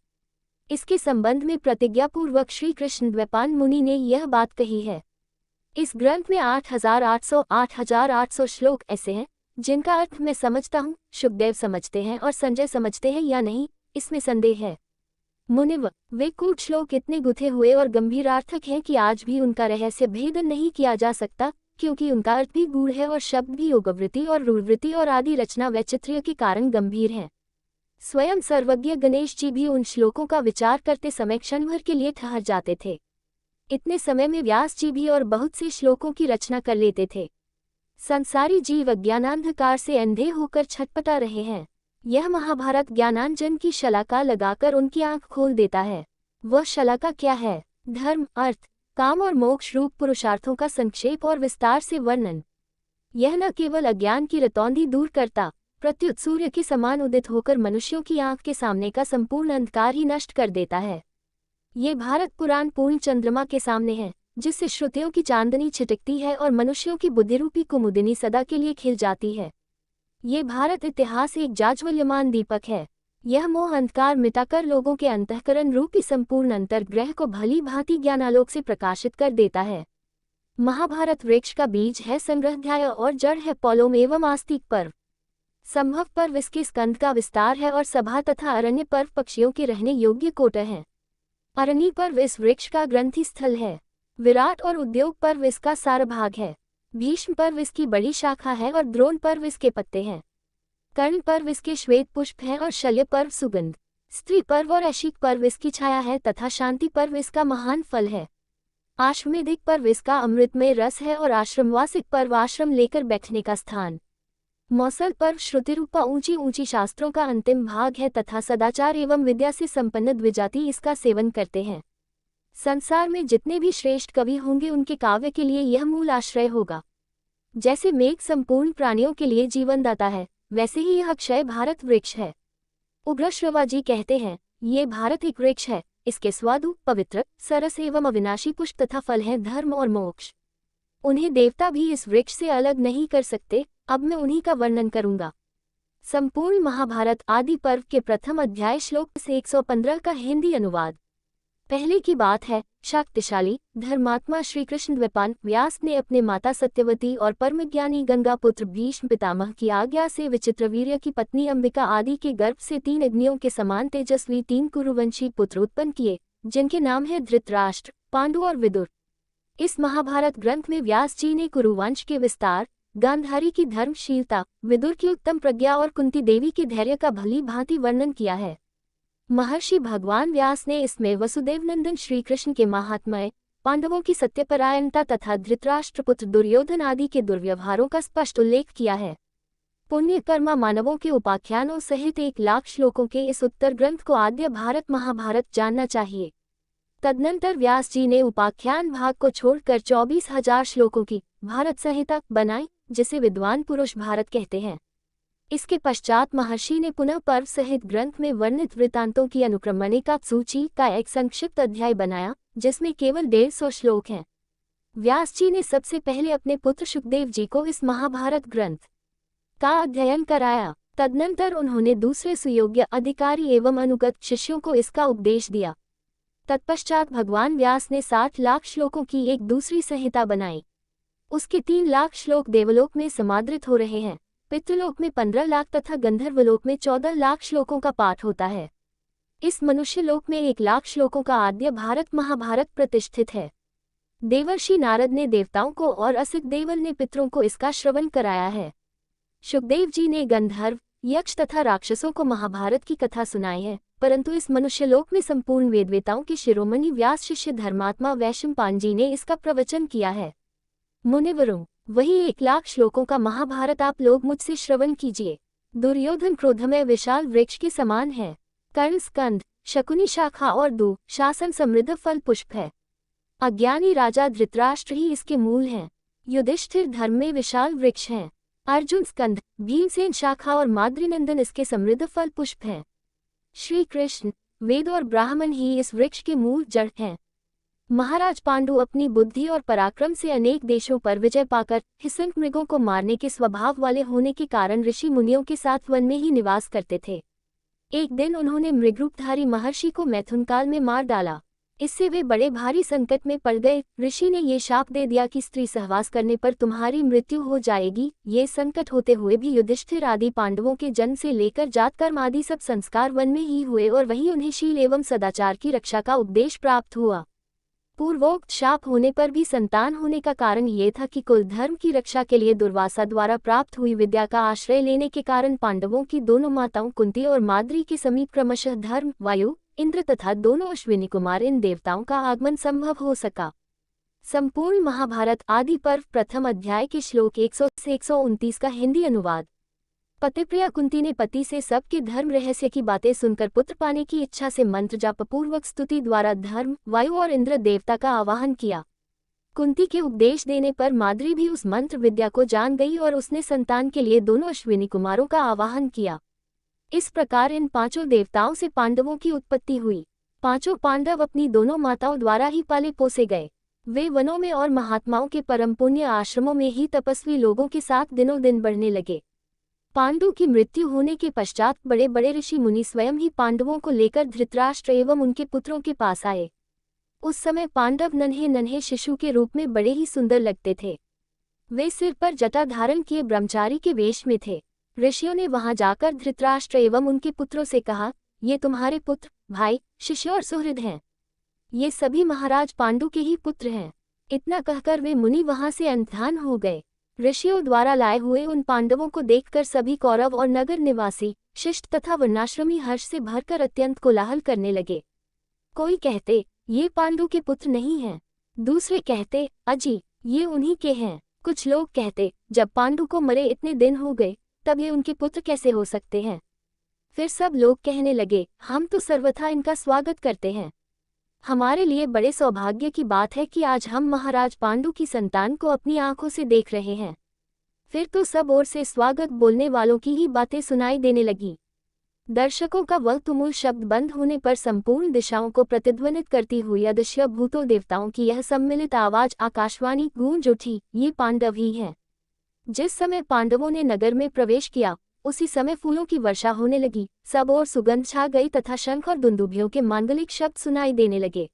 इसके संबंध में प्रतिज्ञापूर्वक श्री कृष्ण द्वैपायन मुनि ने यह बात कही है। इस ग्रंथ में 8,800 श्लोक ऐसे हैं जिनका अर्थ मैं समझता हूँ, शुकदेव समझते हैं और संजय समझते हैं या नहीं, इसमें संदेह है। मुनिव, वे कूट श्लोक इतने गुथे हुए और गंभीरार्थक हैं कि आज भी उनका रहस्य भेदन नहीं किया जा सकता, क्योंकि उनका अर्थ भी गूढ़ है और शब्द भी योगवृत्ति और रूढ़वृत्ति और आदि रचना वैचित्र्य के कारण गंभीर हैं। स्वयं सर्वज्ञ गणेश जी भी उन श्लोकों का विचार करते समय क्षणभर के लिए ठहर जाते थे। इतने समय में व्यास जी भी और बहुत से श्लोकों की रचना कर लेते थे। संसारी जीव अज्ञानांधकार से अंधे होकर छटपटा रहे हैं। यह महाभारत ज्ञानांजन की शलाका लगाकर उनकी आंख खोल देता है। वह शलाका क्या है? धर्म, अर्थ, काम और मोक्ष रूप पुरुषार्थों का संक्षेप और विस्तार से वर्णन। यह न केवल अज्ञान की रतौंधी दूर करता, प्रत्युत सूर्य के समान उदित होकर मनुष्यों की आंख के सामने का संपूर्ण अंधकार ही नष्ट कर देता है। ये भारत पुराण पूर्ण चंद्रमा के सामने है, जिससे श्रुतियों की चांदनी छिटकती है और मनुष्यों की बुद्धिरूपी कुमुदिनी सदा के लिए खिल जाती है। ये भारत इतिहास एक जाज्वल्यमान दीपक है। यह मोह अंधकार मिटाकर लोगों के अंतःकरण रूपी संपूर्ण अंतर्ग्रह को भली भांति ज्ञानालोक से प्रकाशित कर देता है। महाभारत वृक्ष का बीज है संग्रहाध्याय और जड़ है पौलोम एवं आस्तिक पर्व। संभव पर्व इसके स्कंद का विस्तार है और सभा तथा अरण्य पर्व पक्षियों के रहने योग्य कोट है। अरण्य पर्व इस वृक्ष का ग्रंथि स्थल है। विराट और उद्योग पर्व इसका सार भाग है। भीष्म पर्व इसकी बड़ी शाखा है और द्रोण पर्व इसके पत्ते हैं। कर्ण पर्व इसके श्वेत पुष्प हैं और शल्य पर्व सुगंध। स्त्री पर्व और ऐशिक पर्व इसकी छाया है तथा शांति पर्व इसका महान फल है। आश्वमेधिक पर्व इसका अमृतमय रस है और आश्रमवासिक पर्व आश्रम लेकर बैठने का स्थान। मौसल पर्व श्रुतिरूपा ऊंची ऊंची शास्त्रों का अंतिम भाग है तथा सदाचार एवं विद्या से संपन्न द्विजाति इसका सेवन करते हैं। संसार में जितने भी श्रेष्ठ कवि होंगे उनके काव्य के लिए यह मूल आश्रय होगा। जैसे मेघ संपूर्ण प्राणियों के लिए जीवनदाता है, वैसे ही यह अक्षय भारत वृक्ष है। उग्रश्रवा जी कहते हैं, ये भारत एक वृक्ष है, इसके स्वादु, पवित्र, सरस एवं अविनाशी पुष्प तथा फल हैं धर्म और मोक्ष। उन्हें देवता भी इस वृक्ष से अलग नहीं कर सकते। अब मैं उन्हीं का वर्णन करूंगा। संपूर्ण महाभारत आदि पर्व के प्रथम अध्याय श्लोक से 115 का हिंदी अनुवाद। पहले की बात है, शक्तिशाली धर्मात्मा श्री कृष्ण द्वैपायन व्यास ने अपने माता सत्यवती और परमज्ञानी गंगापुत्र भीष्म पितामह की आज्ञा से विचित्रवीर्य की पत्नी अंबिका आदि के गर्भ से 3 अग्नियों के समान तेजस्वी 3 कुरुवंशी पुत्र उत्पन्न किए, जिनके नाम है धृतराष्ट्र, पांडु और विदुर। इस महाभारत ग्रंथ में व्यास जी ने कुरुवंश के विस्तार, गांधारी की धर्मशीलता, विदुर की उत्तम प्रज्ञा और कुंती देवी के धैर्य का भली भांति वर्णन किया है। महर्षि भगवान व्यास ने इसमें वसुदेवनंदन श्री कृष्ण के महात्म्य, पांडवों की सत्यपरायणता तथा धृतराष्ट्रपुत्र दुर्योधन आदि के दुर्व्यवहारों का स्पष्ट उल्लेख किया है। पुण्यकर्मा मानवों के उपाख्यानों सहित 1 लाख श्लोकों के इस उत्तर ग्रंथ को आद्य भारत महाभारत जानना चाहिए। तदनंतर व्यास जी ने उपाख्यान भाग को छोड़कर 24,000 श्लोकों की भारत संहिता बनाई, जिसे विद्वान पुरुष भारत कहते हैं। इसके पश्चात महर्षि ने पुनः पर्व सहित ग्रंथ में वर्णित वृत्तांतों की अनुक्रमणिका सूची का एक संक्षिप्त अध्याय बनाया, जिसमें केवल 150 श्लोक हैं। व्यास जी ने सबसे पहले अपने पुत्र शुकदेव जी को इस महाभारत ग्रंथ का अध्ययन कराया। तदनंतर उन्होंने दूसरे सुयोग्य अधिकारी एवं अनुगत शिष्यों को इसका उपदेश दिया। तत्पश्चात भगवान व्यास ने 60 लाख श्लोकों की एक दूसरी संहिता बनाई। उसके 3 लाख श्लोक देवलोक में समादृत हो रहे हैं। पितृलोक में 15 लाख तथा गंधर्वलोक में 14 लाख श्लोकों का पाठ होता है। इस मनुष्य लोक में 1 लाख श्लोकों का आद्य भारत महाभारत प्रतिष्ठित है। देवर्षि नारद ने देवताओं को और असित देवल ने पितरों को इसका श्रवण कराया है। शुकदेव जी ने गंधर्व, यक्ष तथा राक्षसों को महाभारत की कथा सुनाई है, परंतु इस मनुष्यलोक में संपूर्ण वेदवेताओं के शिरोमणि व्यास शिष्य धर्मात्मा वैशंपायन जी ने इसका प्रवचन किया है। मुनिवरों, वही 1 लाख श्लोकों का महाभारत आप लोग मुझसे श्रवण कीजिए। दुर्योधन क्रोधमय विशाल वृक्ष के समान है। कर्ण स्कंद, शकुनी शाखा और दू शासन समृद्ध फल पुष्प है। अज्ञानी राजा धृतराष्ट्र ही इसके मूल हैं। युधिष्ठिर धर्म में विशाल वृक्ष हैं। अर्जुन स्कंद, भीमसेन शाखा और माद्रीनंदन इसके समृद्ध फल पुष्प हैं। श्री कृष्ण, वेद और ब्राह्मण ही इस वृक्ष के मूल जड़ हैं। महाराज पांडु अपनी बुद्धि और पराक्रम से अनेक देशों पर विजय पाकर हिंसक मृगों को मारने के स्वभाव वाले होने के कारण ऋषि मुनियों के साथ वन में ही निवास करते थे। एक दिन उन्होंने मृगरूपधारी महर्षि को मैथुनकाल में मार डाला। इससे वे बड़े भारी संकट में पड़ गए। ऋषि ने ये शाप दे दिया कि स्त्री सहवास करने पर तुम्हारी मृत्यु हो जाएगी। ये संकट होते हुए भी युधिष्ठिर आदि पांडवों के जन्म से लेकर जात कर्म आदि सब संस्कार वन में ही हुए और वहीं उन्हें शील एवं सदाचार की रक्षा का उपदेश प्राप्त हुआ। पूर्वोक्त शाप होने पर भी संतान होने का कारण ये था कि कुल धर्म की रक्षा के लिए दुर्वासा द्वारा प्राप्त हुई विद्या का आश्रय लेने के कारण पांडवों की दोनों माताओं कुंती और माद्री के समीप क्रमशः धर्म, वायु, इंद्र तथा दोनों अश्विनी कुमार इन देवताओं का आगमन संभव हो सका। संपूर्ण महाभारत आदि पर्व प्रथम अध्याय के श्लोक 100 से 129 का हिंदी अनुवाद। पतिप्रिया कुंती ने पति से सबके धर्म रहस्य की बातें सुनकर पुत्र पाने की इच्छा से मंत्र जाप पूर्वक स्तुति द्वारा धर्म, वायु और इंद्र देवता का आवाहन किया। कुंती के उपदेश देने पर माद्री भी उस मंत्र विद्या को जान गई और उसने संतान के लिए दोनों अश्विनी कुमारों का आवाहन किया। इस प्रकार इन 5 देवताओं से पांडवों की उत्पत्ति हुई। 5 पांडव अपनी दोनों माताओं द्वारा ही पाले पोसे गए। वे वनों में और महात्माओं के परम पुण्य आश्रमों में ही तपस्वी लोगों के साथ दिनों दिन बढ़ने लगे। पांडु की मृत्यु होने के पश्चात बड़े बड़े ऋषि मुनि स्वयं ही पांडवों को लेकर धृतराष्ट्र एवं उनके पुत्रों के पास आए। उस समय पांडव नन्हे नन्हे शिशु के रूप में बड़े ही सुंदर लगते थे। वे सिर पर जटा धारण किए ब्रह्मचारी के वेश में थे। ऋषियों ने वहां जाकर धृतराष्ट्र एवं उनके पुत्रों से कहा, ये तुम्हारे पुत्र, भाई, शिष्य और सुहृद हैं। ये सभी महाराज पांडु के ही पुत्र हैं। इतना कहकर वे मुनि वहां से अंतर्धान हो गए। ऋषियों द्वारा लाए हुए उन पांडवों को देखकर सभी कौरव और नगर निवासी, शिष्ट तथा वर्णाश्रमी हर्ष से भरकर अत्यंत कोलाहल करने लगे। कोई कहते, ये पांडु के पुत्र नहीं हैं। दूसरे कहते, अजी, ये उन्हीं के हैं। कुछ लोग कहते, जब पांडु को मरे इतने दिन हो गए, तब ये उनके पुत्र कैसे हो सकते हैं। फिर सब लोग कहने लगे, हम तो सर्वथा इनका स्वागत करते हैं। हमारे लिए बड़े सौभाग्य की बात है कि आज हम महाराज पांडु की संतान को अपनी आंखों से देख रहे हैं। फिर तो सब ओर से स्वागत बोलने वालों की ही बातें सुनाई देने लगी। दर्शकों का वह तुमुल शब्द बंद होने पर संपूर्ण दिशाओं को प्रतिध्वनित करती हुई अदृश्य भूतों देवताओं की यह सम्मिलित आवाज आकाशवाणी गूंज उठी, ये पांडव ही हैं। जिस समय पांडवों ने नगर में प्रवेश किया, उसी समय फूलों की वर्षा होने लगी। सब ओर सुगंध छा गई तथा शंख और दुंदुभियों के मांगलिक शब्द सुनाई देने लगे।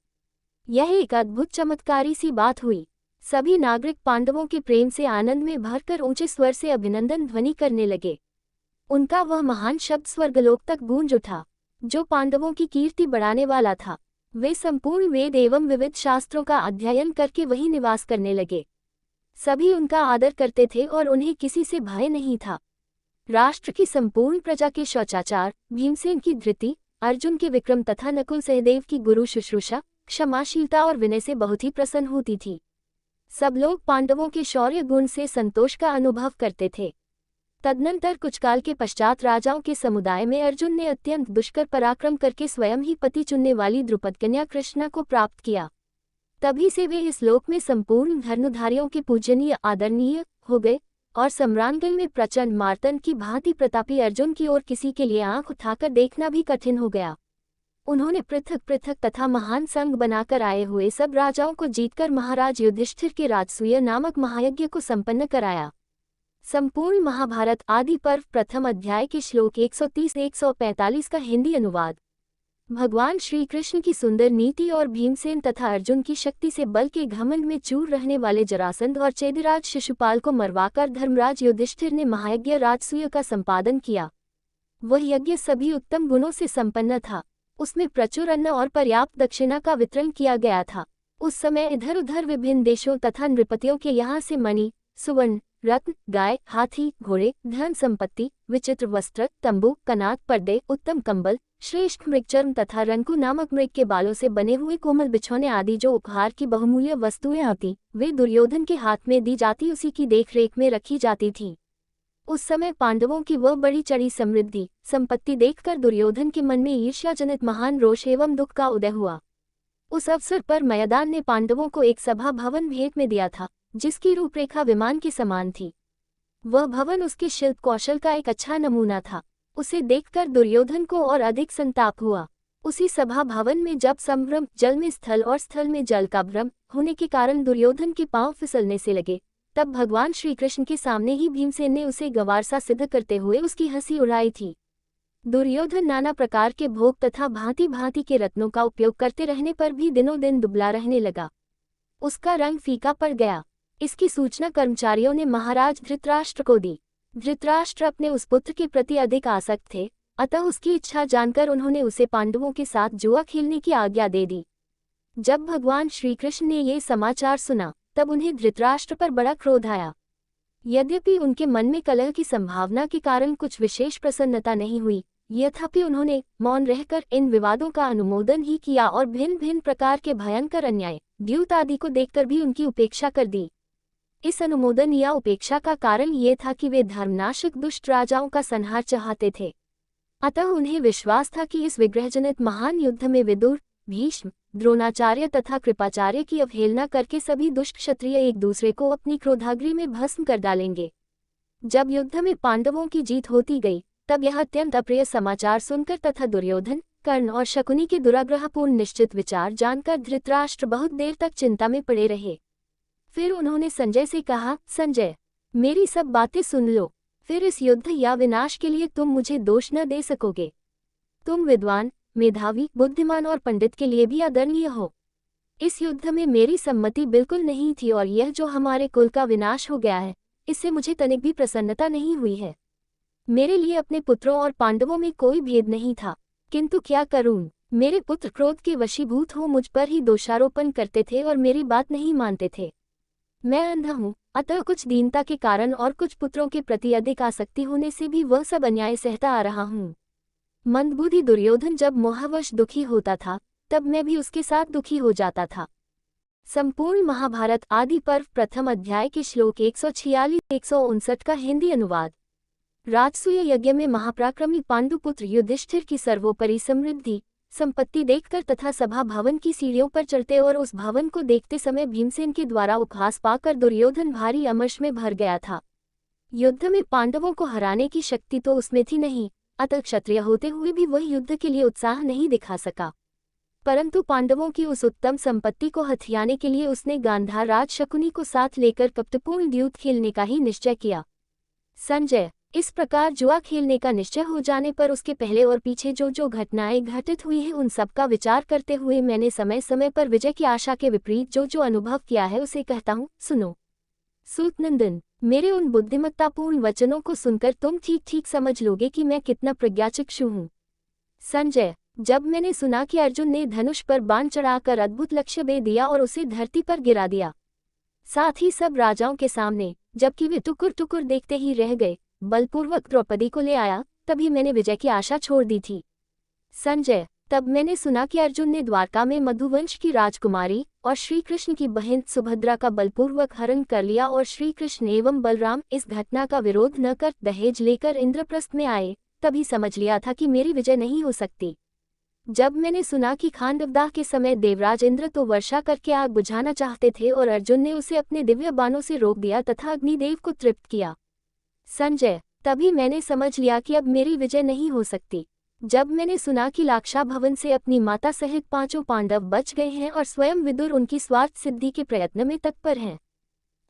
यह एक अद्भुत चमत्कारी सी बात हुई। सभी नागरिक पांडवों के प्रेम से आनंद में भरकर ऊंचे स्वर से अभिनंदन ध्वनि करने लगे। उनका वह महान शब्द स्वर्गलोक तक गूंज उठा, जो पांडवों की कीर्ति बढ़ाने वाला था। वे संपूर्ण वेद एवं विविध शास्त्रों का अध्ययन करके वहीं निवास करने लगे। सभी उनका आदर करते थे और उन्हें किसी से भय नहीं था। राष्ट्र की संपूर्ण प्रजा के शौचाचार, भीमसेन की धृति, अर्जुन के विक्रम तथा नकुल सहदेव की गुरु शुश्रूषा, क्षमाशीलता और विनय से बहुत ही प्रसन्न होती थी। सब लोग पांडवों के शौर्य गुण से संतोष का अनुभव करते थे। तदनंतर कुछ काल के पश्चात राजाओं के समुदाय में अर्जुन ने अत्यंत दुष्कर पराक्रम करके स्वयं ही पति चुनने वाली द्रुपद कन्या कृष्णा को प्राप्त किया। तभी से वे इस लोक में संपूर्ण धर्मधारियों के पूजनीय आदरणीय हो गए और सम्रांगण में प्रचंड मार्तंड की भांति प्रतापी अर्जुन की ओर किसी के लिए आंख उठाकर देखना भी कठिन हो गया। उन्होंने पृथक पृथक तथा महान संघ बनाकर आए हुए सब राजाओं को जीतकर महाराज युधिष्ठिर के राजसूय नामक महायज्ञ को संपन्न कराया। संपूर्ण महाभारत आदि पर्व प्रथम अध्याय के श्लोक 130-145 का हिंदी अनुवाद। भगवान श्री कृष्ण की सुंदर नीति और भीमसेन तथा अर्जुन की शक्ति से बल के घमंड में चूर रहने वाले जरासंध और चेदिराज शिशुपाल को मरवाकर धर्मराज युधिष्ठिर ने महायज्ञ राजसूय का संपादन किया। वह यज्ञ सभी उत्तम गुणों से संपन्न था। उसमें प्रचुर अन्न और पर्याप्त दक्षिणा का वितरण किया गया था। उस समय इधर उधर विभिन्न देशों तथा नृपतियों के यहाँ से मणि, सुवर्ण, रत्न, गाय, हाथी, घोड़े, धन संपत्ति, विचित्र वस्त्र, तंबू, कनात, पर्दे, उत्तम कंबल, श्रेष्ठ मृगचर्म तथा रंकु नामक मृग के बालों से बने हुए कोमल बिछौने आदि जो उपहार की बहुमूल्य वस्तुएं आती, वे दुर्योधन के हाथ में दी जाती उसी की देखरेख में रखी जाती थी। उस समय पांडवों की वह बड़ी चढ़ी समृद्धि संपत्ति देखकर दुर्योधन के मन में ईर्ष्याजनित महान रोष एवं दुख का उदय हुआ। उस अवसर पर मयदान ने पांडवों को एक सभा भवन भेंट में दिया था, जिसकी रूपरेखा विमान के समान थी। वह भवन उसके शिल्प कौशल का एक अच्छा नमूना था। उसे देखकर दुर्योधन को और अधिक संताप हुआ। उसी सभा भवन में जब संभ्रम जल में स्थल और स्थल में जल का भ्रम होने के कारण दुर्योधन के पांव फिसलने से लगे, तब भगवान श्री कृष्ण के सामने ही भीमसेन ने उसे गवारसा सिद्ध करते हुए उसकी हंसी उड़ाई थी। दुर्योधन नाना प्रकार के भोग तथा भांति भांति के रत्नों का उपयोग करते रहने पर भी दिनों दिन दुबला रहने लगा। उसका रंग फीका पड़ गया। इसकी सूचना कर्मचारियों ने महाराज धृतराष्ट्र को दी। धृतराष्ट्र अपने उस पुत्र के प्रति अधिक आसक्त थे, अतः उसकी इच्छा जानकर उन्होंने उसे पांडवों के साथ जुआ खेलने की आज्ञा दे दी। जब भगवान श्री कृष्ण ने ये समाचार सुना, तब उन्हें धृतराष्ट्र पर बड़ा क्रोध आया। यद्यपि उनके मन में कलह की संभावना के कारण कुछ विशेष प्रसन्नता नहीं हुई, यथापि उन्होंने मौन रहकर इन विवादों का अनुमोदन ही किया और भिन्न भिन्न प्रकार के भयंकर अन्याय, द्यूत आदि को देखकर भी उनकी उपेक्षा कर दी। इस अनुमोदन या उपेक्षा का कारण ये था कि वे धर्मनाशक दुष्ट राजाओं का संहार चाहते थे। अतः उन्हें विश्वास था कि इस विग्रहजनित महान युद्ध में विदुर, भीष्म, द्रोणाचार्य तथा कृपाचार्य की अवहेलना करके सभी दुष्ट क्षत्रिय एक दूसरे को अपनी क्रोधाग्नि में भस्म कर डालेंगे। जब युद्ध में पांडवों की जीत होती गई, तब यह अत्यंत अप्रिय समाचार सुनकर तथा दुर्योधन, कर्ण और शकुनी के दुराग्रहपूर्ण निश्चित विचार जानकर धृतराष्ट्र बहुत देर तक चिंता में पड़े रहे। फिर उन्होंने संजय से कहा, संजय, मेरी सब बातें सुन लो। फिर इस युद्ध या विनाश के लिए तुम मुझे दोष न दे सकोगे। तुम विद्वान, मेधावी, बुद्धिमान और पंडित के लिए भी आदरणीय हो। इस युद्ध में मेरी सम्मति बिल्कुल नहीं थी और यह जो हमारे कुल का विनाश हो गया है, इससे मुझे तनिक भी प्रसन्नता नहीं हुई है। मेरे लिए अपने पुत्रों और पांडवों में कोई भेद नहीं था, किंतु क्या करूं, मेरे पुत्र क्रोध के वशीभूत हो मुझ पर ही दोषारोपण करते थे और मेरी बात नहीं मानते थे। मैं अंधा हूँ, अतः कुछ दीनता के कारण और कुछ पुत्रों के प्रति अधिक आसक्ति होने से भी वह सब अन्याय सहता आ रहा हूँ। मंदबुद्धि दुर्योधन जब मोहवश दुखी होता था, तब मैं भी उसके साथ दुखी हो जाता था। संपूर्ण महाभारत आदि पर्व प्रथम अध्याय के श्लोक 146-159 का हिंदी अनुवाद। राजसूय यज्ञ में महापराक्रमी पांडुपुत्र युधिष्ठिर की सर्वोपरि समृद्धि संपत्ति देखकर तथा सभा भवन की सीढ़ियों पर चढ़ते और उस भवन को देखते समय भीमसेन के द्वारा उपहास पाकर दुर्योधन भारी अमर्ष में भर गया था। युद्ध में पांडवों को हराने की शक्ति तो उसमें थी नहीं, अतः क्षत्रिय होते हुए भी वह युद्ध के लिए उत्साह नहीं दिखा सका। परंतु पांडवों की उस उत्तम संपत्ति को हथियाने के लिए उसने गांधार राज शकुनी को साथ लेकर कपटपूर्ण द्यूत खेलने का ही निश्चय किया। संजय, इस प्रकार जुआ खेलने का निश्चय हो जाने पर उसके पहले और पीछे जो जो घटनाएं घटित हुई हैं उन सब का विचार करते हुए मैंने समय समय पर विजय की आशा के विपरीत जो जो अनुभव किया है उसे कहता हूँ, सुनो। सूतनंदन, मेरे उन बुद्धिमत्तापूर्ण वचनों को सुनकर तुम ठीक ठीक समझ लोगे कि मैं कितना प्रज्ञाचक्षु हूँ। संजय, जब मैंने सुना कि अर्जुन ने धनुष पर बाण चढ़ाकर अद्भुत लक्ष्य दे दिया और उसे धरती पर गिरा दिया, साथ ही सब राजाओं के सामने, जबकि वे टुकुर टुकुर देखते ही रह गए, बलपूर्वक द्रौपदी को ले आया, तभी मैंने विजय की आशा छोड़ दी थी। संजय, तब मैंने सुना कि अर्जुन ने द्वारका में मधुवंश की राजकुमारी और श्री कृष्ण की बहन सुभद्रा का बलपूर्वक हरण कर लिया और श्री कृष्ण एवं बलराम इस घटना का विरोध न कर दहेज लेकर इंद्रप्रस्थ में आए, तभी समझ लिया था कि मेरी विजय नहीं हो सकती। जब मैंने सुना कि खांडवदाह के समय देवराज इंद्र तो वर्षा करके आग बुझाना चाहते थे और अर्जुन ने उसे अपने दिव्य बाणों से रोक दिया तथा अग्निदेव को तृप्त किया। संजय, तभी मैंने समझ लिया कि अब मेरी विजय नहीं हो सकती। जब मैंने सुना कि लाक्षा भवन से अपनी माता सहित 5 पांडव बच गए हैं और स्वयं विदुर उनकी स्वार्थ सिद्धि के प्रयत्न में तत्पर हैं।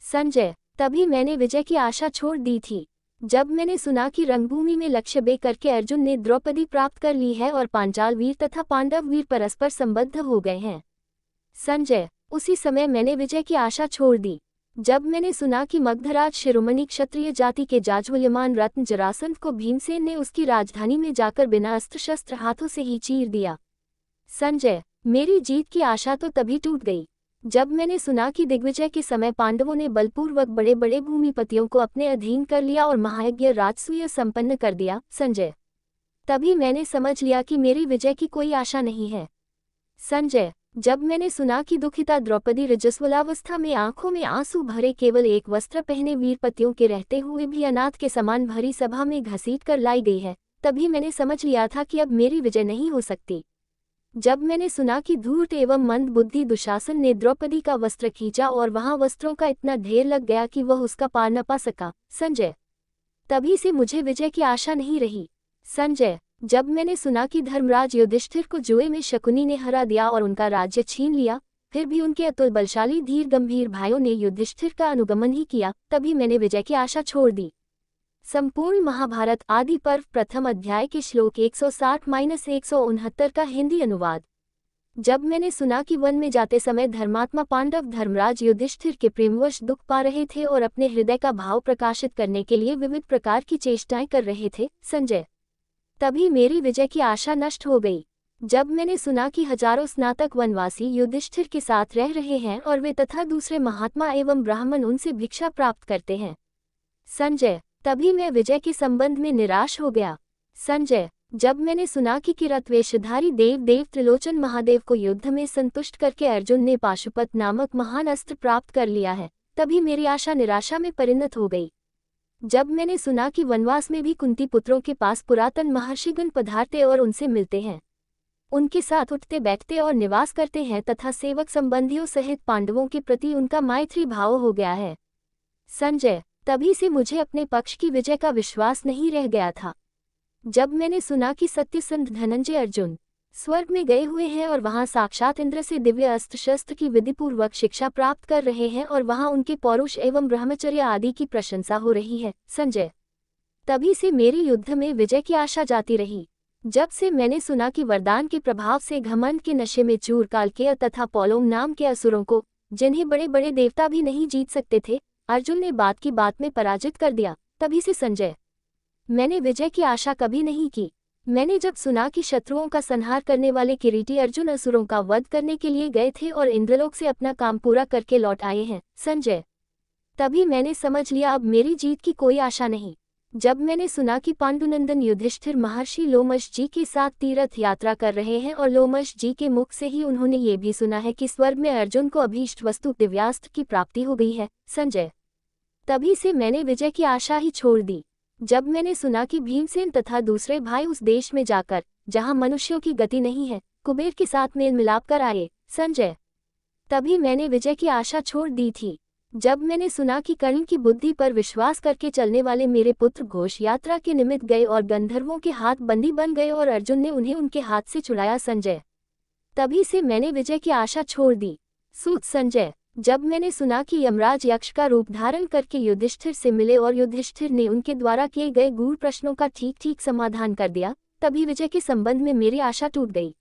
संजय, तभी मैंने विजय की आशा छोड़ दी थी। जब मैंने सुना कि रणभूमि में लक्ष्य बे करके अर्जुन ने द्रौपदी प्राप्त कर ली है और पांचाल वीर तथा पांडव वीर परस्पर संबद्ध हो गए हैं। संजय, उसी समय मैंने विजय की आशा छोड़ दी। जब मैंने सुना कि मगधराज शिरोमणि क्षत्रिय जाति के जाज्वल्यमान रत्न जरासंध को भीमसेन ने उसकी राजधानी में जाकर बिना अस्त्र शस्त्र हाथों से ही चीर दिया। संजय, मेरी जीत की आशा तो तभी टूट गई जब मैंने सुना कि दिग्विजय के समय पांडवों ने बलपूर्वक बड़े बड़े भूमिपतियों को अपने अधीन कर लिया और महायज्ञ राजसूय संपन्न कर दिया। संजय, तभी मैंने समझ लिया कि मेरी विजय की कोई आशा नहीं है। संजय, जब मैंने सुना कि दुखिता द्रौपदी रजस्वलावस्था में आंखों में आंसू भरे केवल एक वस्त्र पहने वीरपतियों के रहते हुए भी अनाथ के समान भरी सभा में घसीट कर लाई गई है, तभी मैंने समझ लिया था कि अब मेरी विजय नहीं हो सकती। जब मैंने सुना कि धूर्त एवं मंद बुद्धि दुशासन ने द्रौपदी का वस्त्र खींचा और वहां वस्त्रों का इतना ढेर लग गया कि वह उसका पार न पा सका। संजय, तभी से मुझे विजय की आशा नहीं रही। संजय, जब मैंने सुना कि धर्मराज युधिष्ठिर को जुए में शकुनी ने हरा दिया और उनका राज्य छीन लिया, फिर भी उनके अतुल बलशाली धीर गंभीर भाइयों ने युधिष्ठिर का अनुगमन ही किया, तभी मैंने विजय की आशा छोड़ दी। संपूर्ण महाभारत आदि पर्व प्रथम अध्याय के श्लोक 160-169 का हिंदी अनुवाद। जब मैंने सुना कि वन में जाते समय धर्मात्मा पांडव धर्मराज युधिष्ठिर के प्रेमवश दुख पा रहे थे और अपने हृदय का भाव प्रकाशित करने के लिए विविध प्रकार की चेष्टाएं कर रहे थे। संजय, तभी मेरी विजय की आशा नष्ट हो गई। जब मैंने सुना कि हजारों स्नातक वनवासी युधिष्ठिर के साथ रह रहे हैं और वे तथा दूसरे महात्मा एवं ब्राह्मण उनसे भिक्षा प्राप्त करते हैं। संजय, तभी मैं विजय के संबंध में निराश हो गया। संजय, जब मैंने सुना कि किरात वेशधारी देव त्रिलोचन महादेव को युद्ध में संतुष्ट करके अर्जुन ने पाशुपत नामक महान अस्त्र प्राप्त कर लिया है, तभी मेरी आशा निराशा में परिणत हो गई। जब मैंने सुना कि वनवास में भी कुंती पुत्रों के पास पुरातन महर्षिगण पधारते और उनसे मिलते हैं, उनके साथ उठते बैठते और निवास करते हैं तथा सेवक संबंधियों सहित पांडवों के प्रति उनका मैत्री भाव हो गया है। संजय, तभी से मुझे अपने पक्ष की विजय का विश्वास नहीं रह गया था। जब मैंने सुना कि सत्यसंध धनंजय अर्जुन स्वर्ग में गए हुए हैं और वहां साक्षात इंद्र से दिव्य अस्त्र शस्त्र की विधिपूर्वक शिक्षा प्राप्त कर रहे हैं और वहां उनके पौरुष एवं ब्रह्मचर्य आदि की प्रशंसा हो रही है। संजय, तभी से मेरी युद्ध में विजय की आशा जाती रही। जब से मैंने सुना कि वरदान के प्रभाव से घमंड के नशे में चूर कालकेय तथा पौलोम नाम के असुरों को, जिन्हें बड़े बड़े देवता भी नहीं जीत सकते थे, अर्जुन ने बात की बात में पराजित कर दिया, तभी से संजय, मैंने विजय की आशा कभी नहीं की। मैंने जब सुना कि शत्रुओं का संहार करने वाले किरीटी अर्जुन असुरों का वध करने के लिए गए थे और इंद्रलोक से अपना काम पूरा करके लौट आए हैं। संजय, तभी मैंने समझ लिया अब मेरी जीत की कोई आशा नहीं। जब मैंने सुना कि पांडुनंदन युधिष्ठिर महर्षि लोमश जी के साथ तीर्थ यात्रा कर रहे हैं और लोमश जी के मुख से ही उन्होंने ये भी सुना है कि स्वर्ग में अर्जुन को अभीष्ट वस्तु दिव्यास्त्र की प्राप्ति हो गई है। संजय, तभी से मैंने विजय की आशा ही छोड़ दी। जब मैंने सुना कि भीमसेन तथा दूसरे भाई उस देश में जाकर, जहां मनुष्यों की गति नहीं है, कुबेर के साथ मेल मिलाप कर आए। संजय, तभी मैंने विजय की आशा छोड़ दी थी। जब मैंने सुना कि कर्ण की बुद्धि पर विश्वास करके चलने वाले मेरे पुत्र घोष यात्रा के निमित्त गए और गंधर्वों के हाथ बंदी बन गए और अर्जुन ने उन्हें उनके हाथ से छुड़ाया। संजय, तभी से मैंने विजय की आशा छोड़ दी। सूत संजय, जब मैंने सुना कि यमराज यक्ष का रूप धारण करके युधिष्ठिर से मिले और युधिष्ठिर ने उनके द्वारा किए गए गूढ़ प्रश्नों का ठीक ठीक समाधान कर दिया, तभी विजय के संबंध में मेरी आशा टूट गई।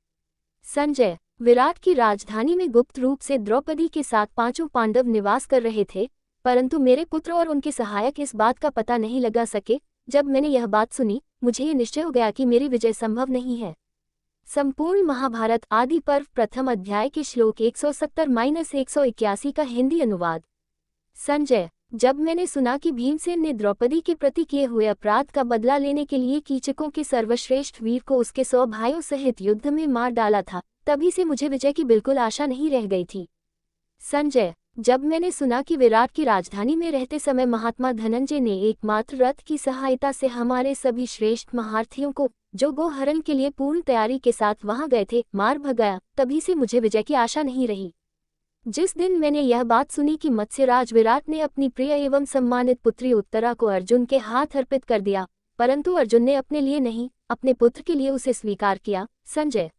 संजय, विराट की राजधानी में गुप्त रूप से द्रौपदी के साथ 5 पांडव निवास कर रहे थे, परंतु मेरे पुत्र और उनके सहायक इस बात का पता नहीं लगा सके। जब मैंने यह बात सुनी, मुझे ये निश्चय हो गया कि मेरी विजय संभव नहीं है। संपूर्ण महाभारत आदि पर्व प्रथम अध्याय के श्लोक 170-181 का हिंदी अनुवाद। संजय, जब मैंने सुना कि भीमसेन ने द्रौपदी के प्रति किए हुए अपराध का बदला लेने के लिए कीचकों के सर्वश्रेष्ठ वीर को उसके 100 भाइयों सहित युद्ध में मार डाला था, तभी से मुझे विजय की बिल्कुल आशा नहीं रह गई थी। संजय, जब मैंने सुना कि विराट की राजधानी में रहते समय महात्मा धनंजय ने एकमात्र रथ की सहायता से हमारे सभी श्रेष्ठ महारथियों को, जो गोहरण के लिए पूर्ण तैयारी के साथ वहां गए थे, मार भगाया, तभी से मुझे विजय की आशा नहीं रही। जिस दिन मैंने यह बात सुनी कि मत्स्यराज विराट ने अपनी प्रिय एवं सम्मानित पुत्री उत्तरा को अर्जुन के हाथ अर्पित कर दिया, परंतु अर्जुन ने अपने लिए नहीं, अपने पुत्र के लिए उसे स्वीकार किया, संजय,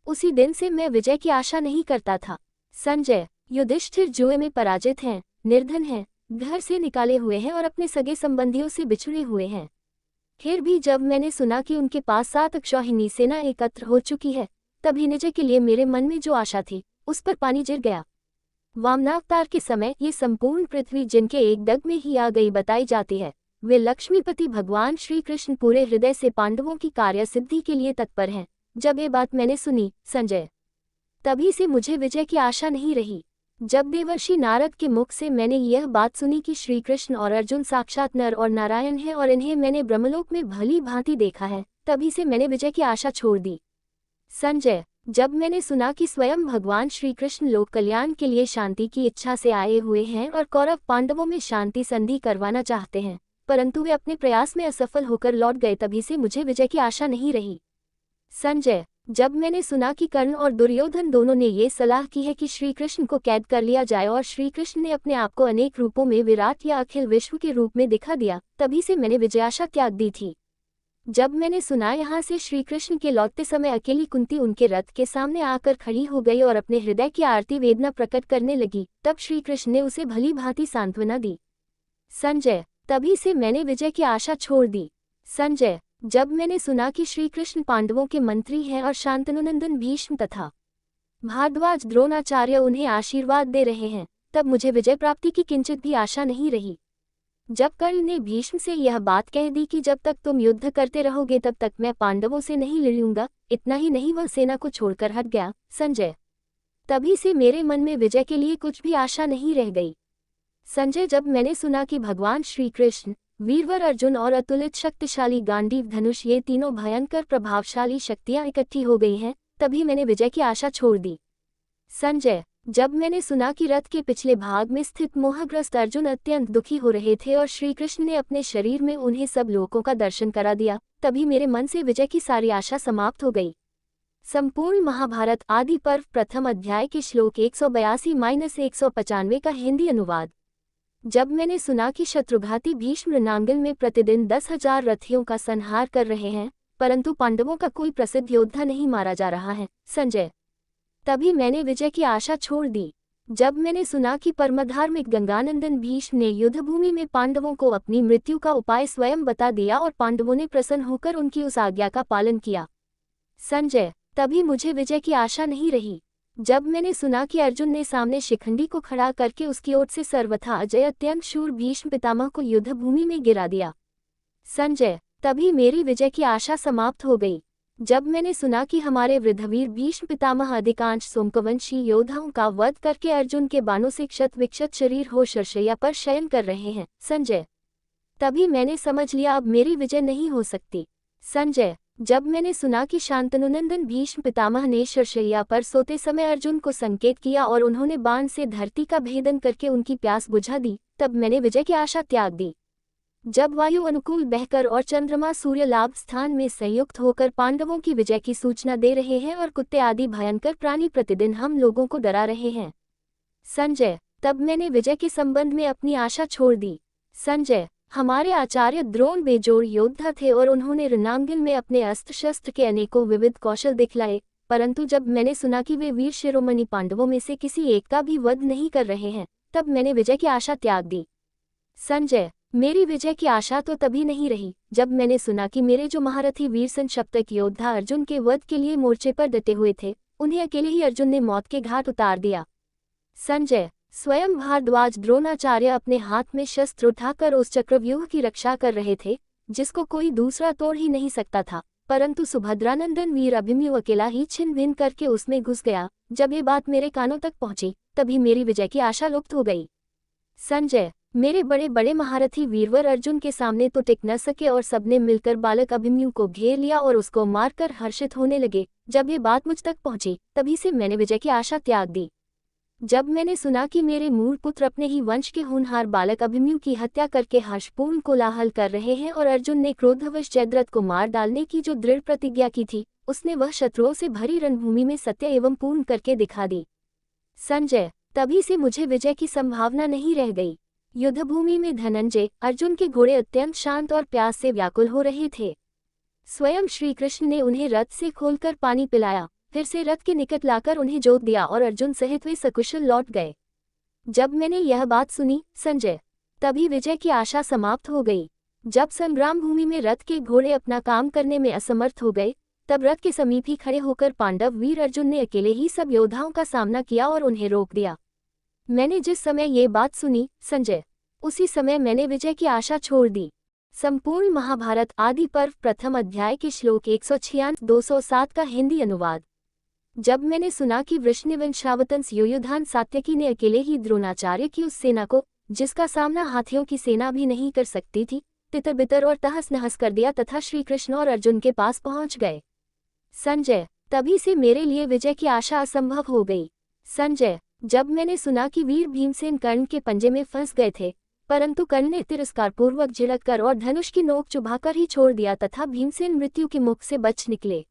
उसी दिन से मैं विजय की आशा नहीं करता था। संजय, युधिष्ठिर जुए में पराजित हैं, निर्धन हैं, घर से निकाले हुए हैं और अपने सगे संबंधियों से बिछड़े हुए हैं। फिर भी जब मैंने सुना कि उनके पास 7 अक्षौहिणी सेना एकत्र हो चुकी है, तभी निजय के लिए मेरे मन में जो आशा थी, उस पर पानी गिर गया। वामनावतार के समय ये संपूर्ण पृथ्वी जिनके एक डग में ही आ गई बताई जाती है, वे लक्ष्मीपति भगवान श्री कृष्ण पूरे हृदय से पांडवों की कार्य सिद्धि के लिए तत्पर हैं। जब ये बात मैंने सुनी, संजय, तभी से मुझे विजय की आशा नहीं रही। जब देवर्षि नारद के मुख से मैंने यह बात सुनी कि श्री कृष्ण और अर्जुन साक्षात नर और नारायण हैं और इन्हें मैंने ब्रह्मलोक में भली भांति देखा है, तभी से मैंने विजय की आशा छोड़ दी। संजय, जब मैंने सुना कि स्वयं भगवान श्री कृष्ण लोक कल्याण के लिए शांति की इच्छा से आए हुए हैं और कौरव पांडवों में शांति संधि करवाना चाहते हैं, परंतु वे अपने प्रयास में असफल होकर लौट गए, तभी से मुझे विजय की आशा नहीं रही। संजय, जब मैंने सुना कि कर्ण और दुर्योधन दोनों ने ये सलाह की है कि श्री कृष्ण को कैद कर लिया जाए और श्री कृष्ण ने अपने आप को अनेक रूपों में विराट या अखिल विश्व के रूप में दिखा दिया, तभी से मैंने विजयाशा त्याग दी थी। जब मैंने सुना यहाँ से श्री कृष्ण के लौटते समय अकेली कुंती उनके रथ के सामने आकर खड़ी हो गई और अपने हृदय की आरती वेदना प्रकट करने लगी, तब श्री कृष्ण ने उसे भली भांति सांत्वना दी। संजय, तभी से मैंने विजय की आशा छोड़ दी। संजय, जब मैंने सुना कि श्री कृष्ण पांडवों के मंत्री हैं और शांतनुनंदन भीष्म तथा भारद्वाज द्रोणाचार्य उन्हें आशीर्वाद दे रहे हैं, तब मुझे विजय प्राप्ति की किंचित भी आशा नहीं रही। जब कर्ण ने भीष्म से यह बात कह दी कि जब तक तुम युद्ध करते रहोगे तब तक मैं पांडवों से नहीं लड़ूंगा, इतना ही नहीं वह सेना को छोड़कर हट गया। संजय, तभी से मेरे मन में विजय के लिए कुछ भी आशा नहीं रह गई। संजय, जब मैंने सुना कि भगवान श्री कृष्ण, वीरवर अर्जुन और अतुलित शक्तिशाली गांडीव धनुष ये तीनों भयंकर प्रभावशाली शक्तियां इकट्ठी हो गई हैं, तभी मैंने विजय की आशा छोड़ दी। संजय, जब मैंने सुना कि रथ के पिछले भाग में स्थित मोहग्रस्त अर्जुन अत्यंत दुखी हो रहे थे और श्री कृष्ण ने अपने शरीर में उन्हें सब लोकों का दर्शन करा दिया, तभी मेरे मन से विजय की सारी आशा समाप्त हो गई। संपूर्ण महाभारत आदि पर्व प्रथम अध्याय के श्लोक 182-195 का हिंदी अनुवाद। जब मैंने सुना कि शत्रुघाती भीष्म रणांगल में प्रतिदिन 10,000 रथियों का संहार कर रहे हैं, परंतु पांडवों का कोई प्रसिद्ध योद्धा नहीं मारा जा रहा है, संजय, तभी मैंने विजय की आशा छोड़ दी। जब मैंने सुना कि परमधार्मिक गंगानंदन भीष्म ने युद्धभूमि में पांडवों को अपनी मृत्यु का उपाय स्वयं बता दिया और पांडवों ने प्रसन्न होकर उनकी उस आज्ञा का पालन किया, संजय, तभी मुझे विजय की आशा नहीं रही। जब मैंने सुना कि अर्जुन ने सामने शिखंडी को खड़ा करके उसकी ओर से सर्वथा अजय अत्यंत शूर भीष्म पितामह को युद्धभूमि में गिरा दिया, संजय, तभी मेरी विजय की आशा समाप्त हो गई। जब मैंने सुना कि हमारे वृद्धवीर भीष्म पितामह अधिकांश सोमकवंशी योद्धाओं का वध करके अर्जुन के बाणों से क्षत विक्षत शरीर हो शरशैया पर शयन कर रहे हैं, संजय, तभी मैंने समझ लिया अब मेरी विजय नहीं हो सकती। संजय, जब मैंने सुना कि शांतनुनंदन भीष्म पितामह ने शरशैया पर सोते समय अर्जुन को संकेत किया और उन्होंने बाण से धरती का भेदन करके उनकी प्यास बुझा दी, तब मैंने विजय की आशा त्याग दी। जब वायु अनुकूल बहकर और चंद्रमा सूर्य लाभ स्थान में संयुक्त होकर पांडवों की विजय की सूचना दे रहे हैं और कुत्ते आदि भयंकर प्राणी प्रतिदिन हम लोगों को डरा रहे हैं, संजय, तब मैंने विजय के संबंध में अपनी आशा छोड़ दी। संजय, हमारे आचार्य द्रोण बेजोड़ योद्धा थे और उन्होंने रणांगन में अपने अस्त्र शस्त्र के अनेकों विविध कौशल दिखलाए, परंतु जब मैंने सुना कि वे वीर शिरोमणि पांडवों में से किसी एक का भी वध नहीं कर रहे हैं, तब मैंने विजय की आशा त्याग दी। संजय, मेरी विजय की आशा तो तभी नहीं रही जब मैंने सुना कि मेरे जो महारथी वीर संक्षप्तक योद्धा अर्जुन के वध के लिए मोर्चे पर डटे हुए थे, उन्हें अकेले ही अर्जुन ने मौत के घाट उतार दिया। संजय, स्वयं भारद्वाज द्रोणाचार्य अपने हाथ में शस्त्र उठाकर उस चक्रव्यूह की रक्षा कर रहे थे, जिसको कोई दूसरा तोड़ ही नहीं सकता था, परंतु सुभद्रानंदन वीर अभिमन्यु अकेला ही छिन भिन करके उसमें घुस गया। जब ये बात मेरे कानों तक पहुंची, तभी मेरी विजय की आशा लुप्त हो गई। संजय, मेरे बड़े बड़े महारथी वीरवर अर्जुन के सामने तो टिक न सके और सबने मिलकर बालक अभिमन्यु को घेर लिया और उसको मारकर हर्षित होने लगे। जब ये बात मुझ तक पहुंची, तभी से मैंने विजय की आशा त्याग दी। जब मैंने सुना कि मेरे मूल पुत्र अपने ही वंश के होनहार बालक अभिमन्यु की हत्या करके हर्षपूर्ण कोलाहल कर रहे हैं और अर्जुन ने क्रोधवश जयद्रथ को मार डालने की जो दृढ़ प्रतिज्ञा की थी, उसने वह शत्रुओं से भरी रणभूमि में सत्य एवं पूर्ण करके दिखा दी। संजय, तभी से मुझे विजय की संभावना नहीं रह गई। युद्धभूमि में धनंजय, अर्जुन के घोड़े अत्यंत शांत और प्यास से व्याकुल हो रहे थे। स्वयं श्री कृष्ण ने उन्हें रथ से खोलकर पानी पिलाया, फिर से रथ के निकट लाकर उन्हें जोत दिया और अर्जुन सहित वे सकुशल लौट गए। जब मैंने यह बात सुनी संजय, तभी विजय की आशा समाप्त हो गई। जब संग्राम भूमि में रथ के घोड़े अपना काम करने में असमर्थ हो गए, तब रथ के समीप ही खड़े होकर पांडव वीर अर्जुन ने अकेले ही सब योद्धाओं का सामना किया और उन्हें रोक दिया। मैंने जिस समय ये बात सुनी संजय, उसी समय मैंने विजय की आशा छोड़ दी। संपूर्ण महाभारत आदि पर्व प्रथम अध्याय के श्लोक 196-207 का हिंदी अनुवाद। जब मैंने सुना कि वृषनिवंशावतंस युयुधान सात्यकी ने अकेले ही द्रोणाचार्य की उस सेना को, जिसका सामना हाथियों की सेना भी नहीं कर सकती थी, तितर बितर और तहस नहस कर दिया तथा श्री कृष्ण और अर्जुन के पास पहुंच गए। संजय, तभी से मेरे लिए विजय की आशा असंभव हो गई। संजय, जब मैंने सुना कि वीर भीमसेन कर्ण के पंजे में फंस गए थे, परंतु कर्ण ने तिरस्कारपूर्वक झिड़क कर और धनुष की नोक चुभाकर ही छोड़ दिया तथा भीमसेन मृत्यु के मुख से बच निकले।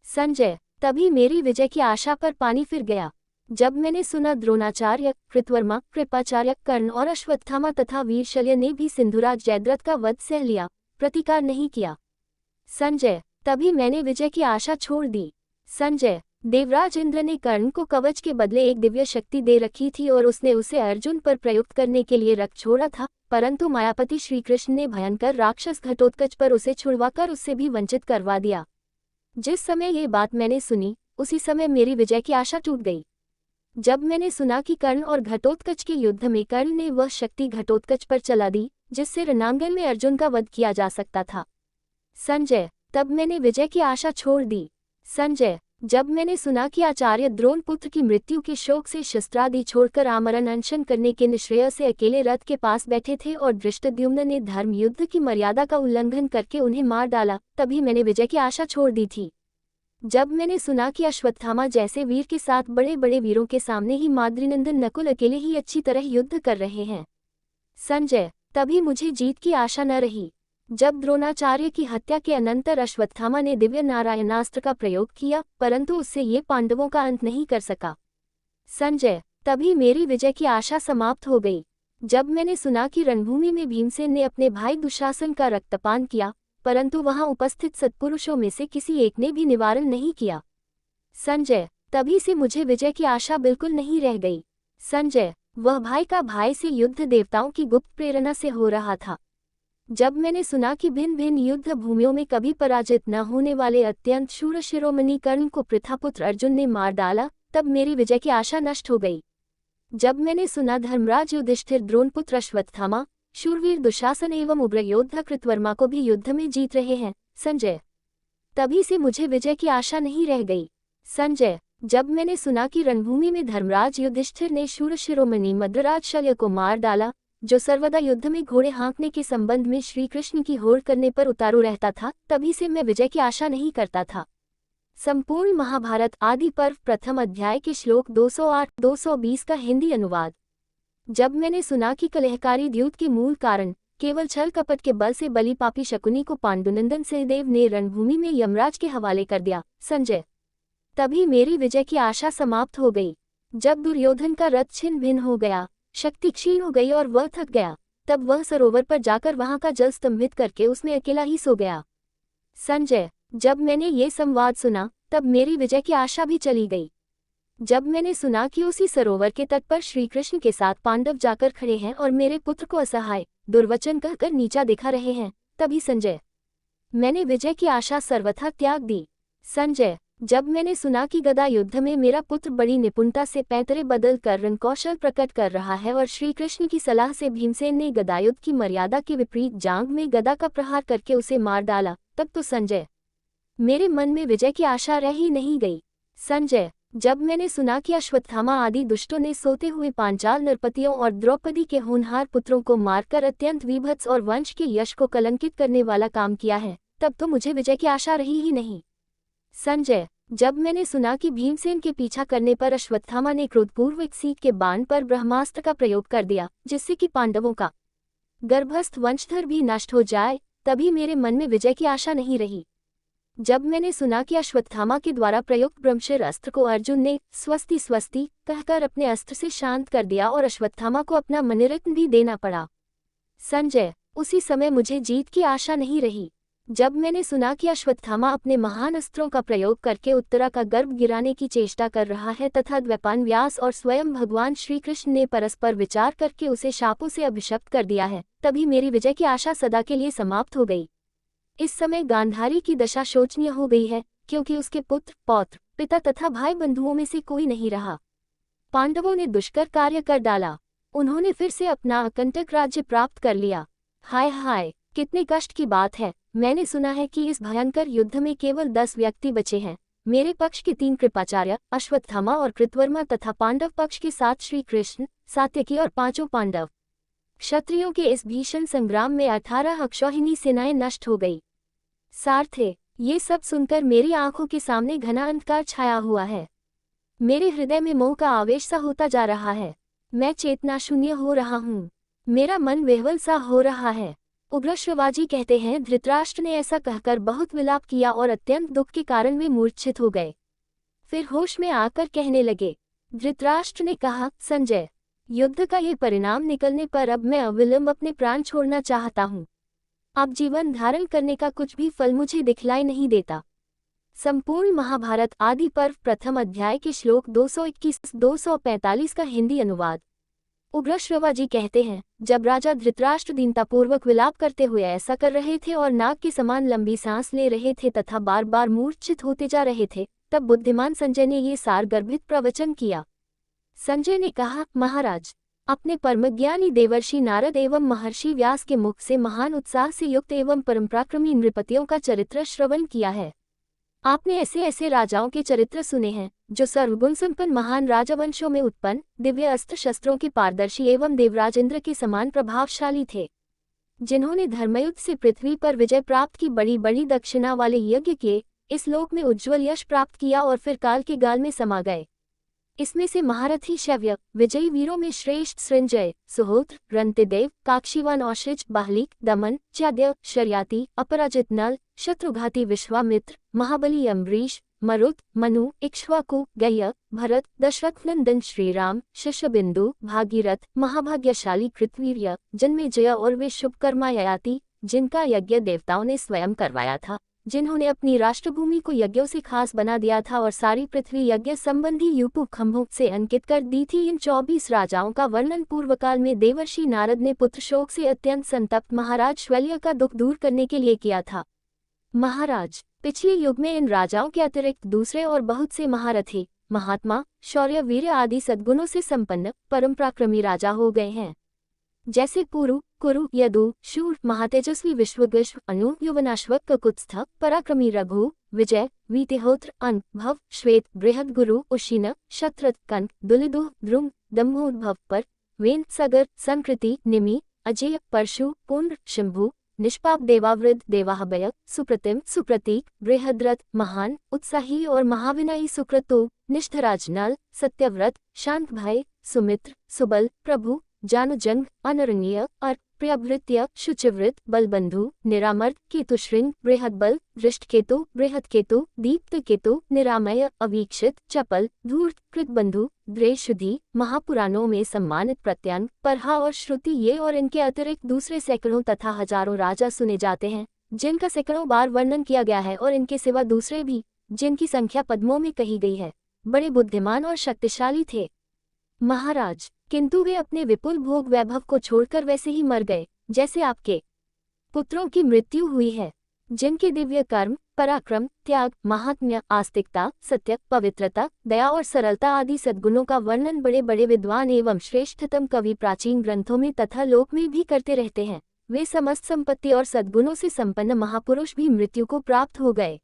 संजय, तभी मेरी विजय की आशा पर पानी फिर गया। जब मैंने सुना द्रोणाचार्य, कृतवर्मा, कृपाचार्य, कर्ण और अश्वत्थामा तथा वीर शल्य ने भी सिंधुराज जयद्रथ का वध सह लिया, प्रतिकार नहीं किया। संजय, तभी मैंने विजय की आशा छोड़ दी। संजय, देवराज इंद्र ने कर्ण को कवच के बदले एक दिव्य शक्ति दे रखी थी और उसने उसे अर्जुन पर प्रयुक्त करने के लिए रख छोड़ा था, परंतु मायापति श्री कृष्ण ने भयंकर राक्षस घटोत्कच पर उसे छुड़वाकर उससे भी वंचित करवा दिया। जिस समय ये बात मैंने सुनी, उसी समय मेरी विजय की आशा टूट गई। जब मैंने सुना कि कर्ण और घटोत्कच के युद्ध में कर्ण ने वह शक्ति घटोत्कच पर चला दी, जिससे रणांगन में अर्जुन का वध किया जा सकता था। संजय, तब मैंने विजय की आशा छोड़ दी। संजय, जब मैंने सुना कि आचार्य द्रोण पुत्र की मृत्यु के शोक से शस्त्रादि छोड़कर आमरण अनशन करने के निश्रेय से अकेले रथ के पास बैठे थे और धृष्टद्युम्न ने धर्म युद्ध की मर्यादा का उल्लंघन करके उन्हें मार डाला, तभी मैंने विजय की आशा छोड़ दी थी। जब मैंने सुना कि अश्वत्थामा जैसे वीर के साथ बड़े बड़े वीरों के सामने ही माद्रीनंदन नकुल अकेले ही अच्छी तरह युद्ध कर रहे हैं। संजय, तभी मुझे जीत की आशा न रही। जब द्रोणाचार्य की हत्या के अनंतर अश्वत्थामा ने दिव्य नारायणास्त्र का प्रयोग किया, परंतु उससे ये पांडवों का अंत नहीं कर सका। संजय, तभी मेरी विजय की आशा समाप्त हो गई। जब मैंने सुना कि रणभूमि में भीमसेन ने अपने भाई दुशासन का रक्तपान किया, परंतु वहां उपस्थित सत्पुरुषों में से किसी एक ने भी निवारण नहीं किया। संजय, तभी से मुझे विजय की आशा बिल्कुल नहीं रह गई। संजय, वह भाई का भाई से युद्ध देवताओं की गुप्त प्रेरणा से हो रहा था। जब मैंने सुना कि भिन्न भिन्न युद्ध भूमियों में कभी पराजित न होने वाले अत्यंत शूर शिरोमणि कर्ण को पृथापुत्र अर्जुन ने मार डाला, तब मेरी विजय की आशा नष्ट हो गई। जब मैंने सुना धर्मराज युधिष्ठिर द्रोणपुत्र अश्वत्थामा, शूरवीर दुशासन एवं उग्र योद्धा कृतवर्मा को भी युद्ध में जीत रहे हैं, संजय, तभी से मुझे विजय की आशा नहीं रह गई। संजय, जब मैंने सुना कि रणभूमि में धर्मराज युधिष्ठिर ने शूर शिरोमणि मद्रराज शल्य को मार डाला, जो सर्वदा युद्ध में घोड़े हाँकने के संबंध में श्री कृष्ण की होड़ करने पर उतारू रहता था, तभी से मैं विजय की आशा नहीं करता था। संपूर्ण महाभारत आदि पर्व प्रथम अध्याय के श्लोक 208-220 का हिंदी अनुवाद। जब मैंने सुना कि कलहकारी द्यूत के मूल कारण केवल छल कपट के बल से बलि पापी शकुनी को पांडुनंदन सहदेव ने रणभूमि में यमराज के हवाले कर दिया, संजय, तभी मेरी विजय की आशा समाप्त हो गई। जब दुर्योधन का रथ छिन्न भिन्न हो गया, शक्ति क्षीण हो गई और वह थक गया, तब वह सरोवर पर जाकर वहां का जल स्तंभित करके उसमें अकेला ही सो गया। संजय, जब मैंने ये संवाद सुना, तब मेरी विजय की आशा भी चली गई। जब मैंने सुना कि उसी सरोवर के तट पर श्री कृष्ण के साथ पांडव जाकर खड़े हैं और मेरे पुत्र को असहाय दुर्वचन कहकर नीचा दिखा रहे हैं, तभी संजय, मैंने विजय की आशा सर्वथा त्याग दी। संजय, जब मैंने सुना कि गदा युद्ध में मेरा पुत्र बड़ी निपुणता से पैंतरे बदल कर रणकौशल प्रकट कर रहा है और श्री कृष्ण की सलाह से भीमसेन ने गदायुद्ध की मर्यादा के विपरीत जांघ में गदा का प्रहार करके उसे मार डाला, तब तो संजय, मेरे मन में विजय की आशा रह ही नहीं गई। संजय, जब मैंने सुना कि अश्वत्थामा आदि दुष्टों ने सोते हुए पांचाल नरपतियों और द्रौपदी के होनहार पुत्रों को मारकर अत्यंत विभत्स और वंश के यश को कलंकित करने वाला काम किया है, तब तो मुझे विजय की आशा रही ही नहीं। संजय, जब मैंने सुना कि भीमसेन के पीछा करने पर अश्वत्थामा ने क्रोधपूर्वक सीत के बाण पर ब्रह्मास्त्र का प्रयोग कर दिया, जिससे कि पांडवों का गर्भस्थ वंशधर भी नष्ट हो जाए, तभी मेरे मन में विजय की आशा नहीं रही। जब मैंने सुना कि अश्वत्थामा के द्वारा प्रयुक्त ब्रह्मशिर अस्त्र को अर्जुन ने स्वस्ति स्वस्ति कहकर अपने अस्त्र से शांत कर दिया और अश्वत्थामा को अपना मणिरत्न भी देना पड़ा, संजय, उसी समय मुझे जीत की आशा नहीं रही। जब मैंने सुना कि अश्वत्थामा अपने महान अस्त्रों का प्रयोग करके उत्तरा का गर्भ गिराने की चेष्टा कर रहा है तथा द्वैपायन व्यास और स्वयं भगवान श्री कृष्ण ने परस्पर विचार करके उसे शापों से अभिशप्त कर दिया है, तभी मेरी विजय की आशा सदा के लिए समाप्त हो गई। इस समय गांधारी की दशा शोचनीय हो गई है, क्योंकि उसके पुत्र, पौत्र, पिता तथा भाई बंधुओं में से कोई नहीं रहा। पांडवों ने दुष्कर कार्य कर डाला। उन्होंने फिर से अपना अकंटक राज्य प्राप्त कर लिया। हाय हाय, कितने कष्ट की बात है। मैंने सुना है कि इस भयंकर युद्ध में केवल 10 व्यक्ति बचे हैं। मेरे पक्ष के 3 कृपाचार्य, अश्वत्थामा और कृतवर्मा तथा पांडव पक्ष के 7 श्री कृष्ण, सात्यकी और 5 पांडव। क्षत्रियों के इस भीषण संग्राम में 18 अक्षौहिणी सेनाएं नष्ट हो गई। सारथे, ये सब सुनकर मेरी आंखों के सामने घना अंधकार छाया हुआ है। मेरे हृदय में मोह का आवेश सा होता जा रहा है। मैं चेतना शून्य हो रहा हूँ। मेरा मन विह्वल सा हो रहा है। उग्रश्रवाजी कहते हैं, धृतराष्ट्र ने ऐसा कहकर बहुत विलाप किया और अत्यंत दुख के कारण वे मूर्छित हो गए। फिर होश में आकर कहने लगे। धृतराष्ट्र ने कहा, संजय, युद्ध का ये परिणाम निकलने पर अब मैं अविलंब अपने प्राण छोड़ना चाहता हूँ। अब जीवन धारण करने का कुछ भी फल मुझे दिखलाई नहीं देता। संपूर्ण महाभारत आदि पर्व प्रथम अध्याय के श्लोक 221-245 का हिंदी अनुवाद। उग्रश्रवाजी कहते हैं, जब राजा धृतराष्ट्र दीनतापूर्वक विलाप करते हुए ऐसा कर रहे थे और नाग के समान लंबी सांस ले रहे थे तथा बार बार मूर्छित होते जा रहे थे, तब बुद्धिमान संजय ने ये सार गर्भित प्रवचन किया। संजय ने कहा, महाराज, अपने परमज्ञानी देवर्षि नारद एवं महर्षि व्यास के मुख से महान उत्साह से युक्त एवं परमपराक्रमी नृपतियों का चरित्र श्रवण किया है। आपने ऐसे ऐसे राजाओं के चरित्र सुने हैं, जो सर्वगुण संपन्न महान राजवंशों में उत्पन्न, दिव्य अस्त्र शस्त्रों के पारदर्शी एवं देवराज इंद्र के समान प्रभावशाली थे, जिन्होंने धर्मयुद्ध से पृथ्वी पर विजय प्राप्त की, बड़ी बड़ी दक्षिणा वाले यज्ञ किए, इस लोक में उज्ज्वल यश प्राप्त किया और फिर काल के गाल में समा गए। इसमें से महारथी शव्य, विजयी वीरों में श्रेष्ठ सृंजय, सुहोत्र, रंतिदेव, काक्षीवान औशिज, बाहलिक, दमन, च्याद्य, शर्याति, अपराजित नल, शत्रुघाती विश्वामित्र, महाबली अम्बरीश, मरुत, मनु, इक्ष्वाकु, गय, भरत, दशरथनंदन श्रीराम, शशबिंदु, भागीरथ, महाभाग्यशाली कृतवीर्य, जन्मेजय और वे शुभकर्मा ययाति, जिनका यज्ञ देवताओं ने स्वयं करवाया था, जिन्होंने अपनी राष्ट्रभूमि को यज्ञों से खास बना दिया था और सारी पृथ्वी यज्ञ संबंधी यूपु खंभों से अंकित कर दी थी। इन 24 राजाओं का वर्णन पूर्वकाल में देवर्षि नारद ने पुत्र शोक से अत्यंत संतप्त महाराज शल्य का दुख दूर करने के लिए किया था। महाराज, पिछले युग में इन राजाओं के अतिरिक्त दूसरे और बहुत से महारथी, महात्मा, शौर्य, वीर्य आदि सद्गुणों से संपन्न परम पराक्रमी राजा हो गए हैं, जैसे पुरु, कुरु, यदु, शूर, महातेजस्वी विश्वगश्व, अनु, युवनाश्वक, ककुत्स्थ, पराक्रमी रघु, विजय, वीतिहोत्र, अन, भव, श्वेत, बृहद गुरु, उशीन, शत्रत, कंक, दुलिदुह, द्रुम, दम्भोद्भव, पर, वेन, सगर, संकृति, निमि, अजय, परशु, पुंड्र, शंभु, निष्पाप, देवावृद्ध, देवाहबय, सुप्रतिम, सुप्रतीक, बृहद्रथ, महान, उत्साही और महाविनयी, सुक्रतु, निष्ठराज, नल, सत्यव्रत, शांत भय, सुमित्र, सुबल, प्रभु, जानुजंग, अनरण्य, अर्क, प्रियभृत्य, शुचिवृत, बलबंधु, निरामर्द, केतुश्रृंग, बृहदबल, दृष्टकेतु, बृहदकेतु, दीप्तकेतु, निरामय, अवीक्षित, चपल, धूर्त, कृतबंधु, द्रेशुधि, महापुराणों में सम्मानित प्रत्यांग, परहा और श्रुति, ये और इनके अतिरिक्त दूसरे सैकड़ों तथा हजारों राजा सुने जाते हैं, जिनका सैकड़ों बार वर्णन किया गया है, और इनके सिवा दूसरे भी, जिनकी संख्या पद्मों में कही गई है, बड़े बुद्धिमान और शक्तिशाली थे। महाराज, किंतु वे अपने विपुल भोग वैभव को छोड़कर वैसे ही मर गए, जैसे आपके पुत्रों की मृत्यु हुई है, जिनके दिव्य कर्म, पराक्रम, त्याग, महात्म्य, आस्तिकता, सत्य, पवित्रता, दया और सरलता आदि सद्गुणों का वर्णन बड़े बड़े विद्वान एवं श्रेष्ठतम कवि प्राचीन ग्रंथों में तथा लोक में भी करते रहते हैं। वे समस्त संपत्ति और सद्गुणों से संपन्न महापुरुष भी मृत्यु को प्राप्त हो गए।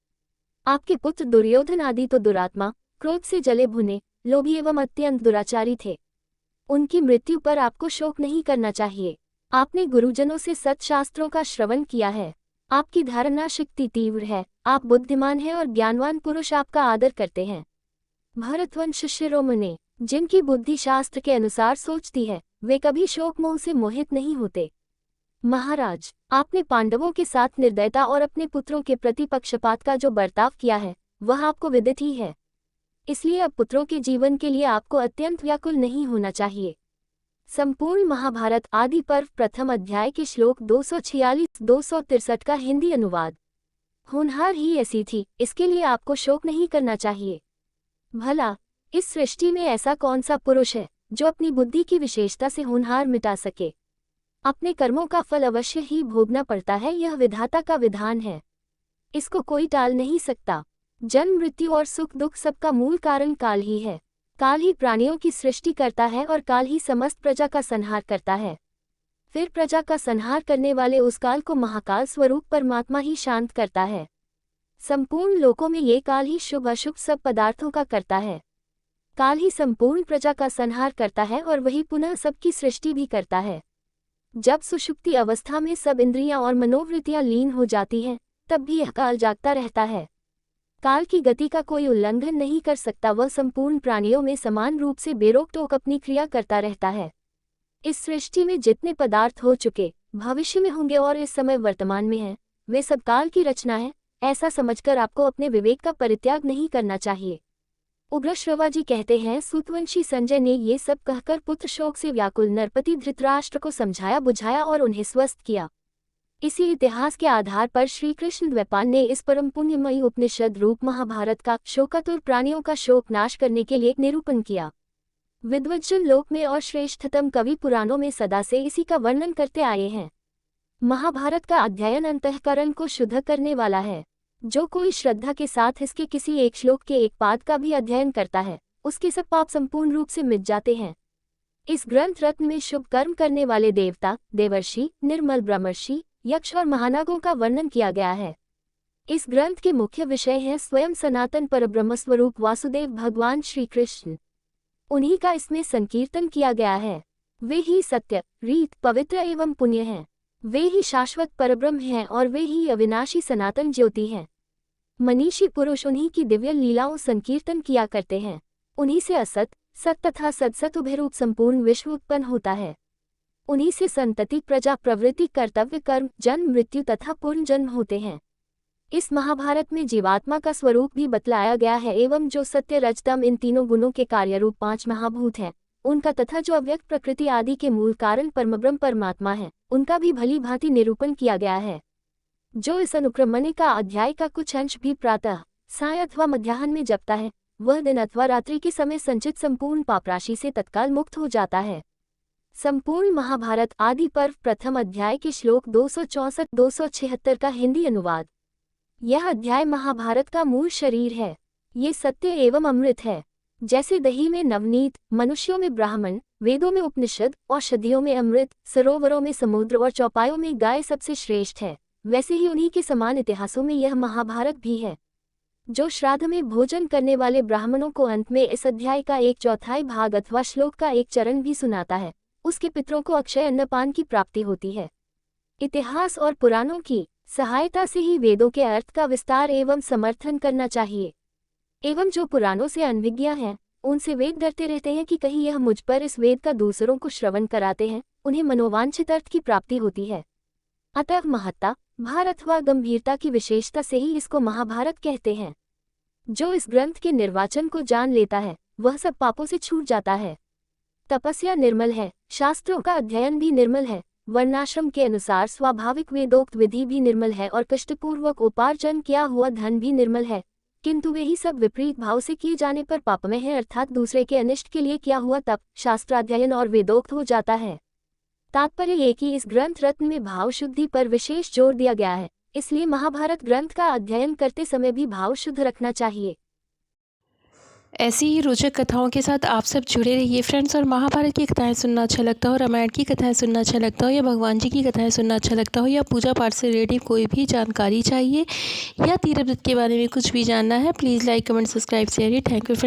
आपके पुत्र दुर्योधन आदि तो दुरात्मा, क्रोध से जले भुने, लोभी एवं अत्यंत दुराचारी थे। उनकी मृत्यु पर आपको शोक नहीं करना चाहिए। आपने गुरुजनों से सत्शास्त्रों का श्रवण किया है। आपकी धारणा शक्ति तीव्र है, आप बुद्धिमान हैं और ज्ञानवान पुरुष आपका आदर करते हैं। भरतवंश शिरोमणि, जिनकी बुद्धि शास्त्र के अनुसार सोचती है, वे कभी शोक मोह से मोहित नहीं होते। महाराज, आपने पांडवों के साथ निर्दयता और अपने पुत्रों के प्रति पक्षपात का जो बर्ताव किया है वह आपको विदित ही है। इसलिए अब पुत्रों के जीवन के लिए आपको अत्यंत व्याकुल नहीं होना चाहिए। संपूर्ण महाभारत आदि पर्व प्रथम अध्याय के श्लोक 246-263 का हिंदी अनुवाद। होनहार ही ऐसी थी, इसके लिए आपको शोक नहीं करना चाहिए। भला इस सृष्टि में ऐसा कौन सा पुरुष है जो अपनी बुद्धि की विशेषता से होनहार मिटा सके? अपने कर्मों का फल अवश्य ही भोगना पड़ता है, यह विधाता का विधान है, इसको कोई टाल नहीं सकता। जन्म मृत्यु और सुख दुख सबका मूल कारण काल ही है। काल ही प्राणियों की सृष्टि करता है और काल ही समस्त प्रजा का संहार करता है। फिर प्रजा का संहार करने वाले उस काल को महाकाल स्वरूप परमात्मा ही शांत करता है। संपूर्ण लोकों में ये काल ही शुभ अशुभ सब पदार्थों का करता है। काल ही संपूर्ण प्रजा का संहार करता है और वही पुनः सबकी सृष्टि भी करता है। जब सुषुप्ति अवस्था में सब इंद्रियां और मनोवृत्तियां लीन हो जाती हैं, तब भी यह काल जागता रहता है। काल की गति का कोई उल्लंघन नहीं कर सकता, वह संपूर्ण प्राणियों में समान रूप से बेरोक टोक अपनी क्रिया करता रहता है। इस सृष्टि में जितने पदार्थ हो चुके, भविष्य में होंगे और इस समय वर्तमान में हैं, वे सब काल की रचना है। ऐसा समझकर आपको अपने विवेक का परित्याग नहीं करना चाहिए। उग्रश्रवा जी कहते हैं, सूतवंशी संजय ने ये सब कहकर पुत्र शोक से व्याकुल नरपति धृतराष्ट्र को समझाया बुझाया और उन्हें स्वस्थ किया। इसी इतिहास के आधार पर श्री कृष्ण द्वैपायन ने इस परम पुण्यमयी उपनिषद रूप महाभारत का शोकातुर प्राणियों का शोक नाश करने के लिए एक निरूपण किया। विद्वज्जन लोक में और श्रेष्ठतम कवि पुराणों में सदा से इसी का वर्णन करते आए हैं। महाभारत का अध्ययन अंतःकरण को शुद्ध करने वाला है। जो कोई श्रद्धा के साथ इसके किसी एक श्लोक के एक पाद का भी अध्ययन करता है, उसके सब पाप संपूर्ण रूप से मिट जाते हैं। इस ग्रंथ रत्न में शुभ कर्म करने वाले देवता, देवर्षि, निर्मल ब्रह्मर्षि, यक्ष और महानागों का वर्णन किया गया है। इस ग्रंथ के मुख्य विषय हैं स्वयं सनातन परब्रह्म स्वरूप वासुदेव भगवान श्री कृष्ण। उन्हीं का इसमें संकीर्तन किया गया है। वे ही सत्य, रीत, पवित्र एवं पुण्य हैं। वे ही शाश्वत परब्रह्म हैं और वे ही अविनाशी सनातन ज्योति हैं। मनीषी पुरुष उन्हीं की दिव्य लीलाओं संकीर्तन किया करते हैं। उन्हीं से असत, सत तथा सदसत उभय रूप संपूर्ण विश्व उत्पन्न होता है। उन्हीं से संतति, प्रजा, प्रवृत्ति, कर्तव्य, कर्म, जन्म, मृत्यु तथा पुनर्जन्म होते हैं। इस महाभारत में जीवात्मा का स्वरूप भी बतलाया गया है एवं जो सत्य, रजतम, इन तीनों गुणों के कार्यरूप 5 महाभूत हैं, उनका तथा जो अव्यक्त प्रकृति आदि के मूल कारण परमब्रह्म परमात्मा है, उनका भी भली भांति निरूपण किया गया है। जो इस अनुक्रमणिका अध्याय का कुछ अंश भी प्रातः, साय अथवा मध्याह्न में जपता है, वह दिन अथवा रात्रि के समय संचित संपूर्ण पापराशि से तत्काल मुक्त हो जाता है। संपूर्ण महाभारत आदि पर्व प्रथम अध्याय के श्लोक 264-276 का हिंदी अनुवाद। यह अध्याय महाभारत का मूल शरीर है। ये सत्य एवं अमृत है। जैसे दही में नवनीत, मनुष्यों में ब्राह्मण, वेदों में उपनिषद, औषधियों में अमृत, सरोवरों में समुद्र और चौपायों में गाय सबसे श्रेष्ठ है, वैसे ही उन्हीं के समान इतिहासों में यह महाभारत भी है। जो श्राद्ध में भोजन करने वाले ब्राह्मणों को अंत में इस अध्याय का 1/4 भाग अथवा श्लोक का एक चरण भी सुनाता है, उसके पितरों को अक्षय अन्नपान की प्राप्ति होती है। इतिहास और पुराणों की सहायता से ही वेदों के अर्थ का विस्तार एवं समर्थन करना चाहिए। एवं जो पुराणों से अनभिज्ञ हैं, उनसे वेद डरते रहते हैं कि कहीं यह मुझ पर इस वेद का दूसरों को श्रवण कराते हैं, उन्हें मनोवांछित अर्थ की प्राप्ति होती है। अतः महत्ता, भार अथवा गंभीरता की विशेषता से ही इसको महाभारत कहते हैं। जो इस ग्रंथ के निर्वाचन को जान लेता है, वह सब पापों से छूट जाता है। तपस्या निर्मल है, शास्त्रों का अध्ययन भी निर्मल है, वर्णाश्रम के अनुसार स्वाभाविक वेदोक्त विधि भी निर्मल है और कष्टपूर्वक उपार्जन किया हुआ धन भी निर्मल है, किंतु वे ही सब विपरीत भाव से किए जाने पर पापमय है, अर्थात दूसरे के अनिष्ट के लिए किया हुआ तप, शास्त्राध्ययन और वेदोक्त हो जाता है। तात्पर्य ये कि इस ग्रंथ रत्न में भाव शुद्धि पर विशेष जोर दिया गया है, इसलिए महाभारत ग्रंथ का अध्ययन करते समय भी भाव शुद्ध रखना चाहिए। ऐसी ही रोचक कथाओं के साथ आप सब जुड़े रहिए फ्रेंड्स। और महाभारत की कथाएं सुनना अच्छा लगता हो, रामायण की कथाएं सुनना अच्छा लगता हो, या भगवान जी की कथाएं सुनना अच्छा लगता हो, या पूजा पाठ से रिलेटेड कोई भी जानकारी चाहिए, या तीर्थ व्रत के बारे में कुछ भी जानना है, please like, comment, subscribe, share. Thank you friends.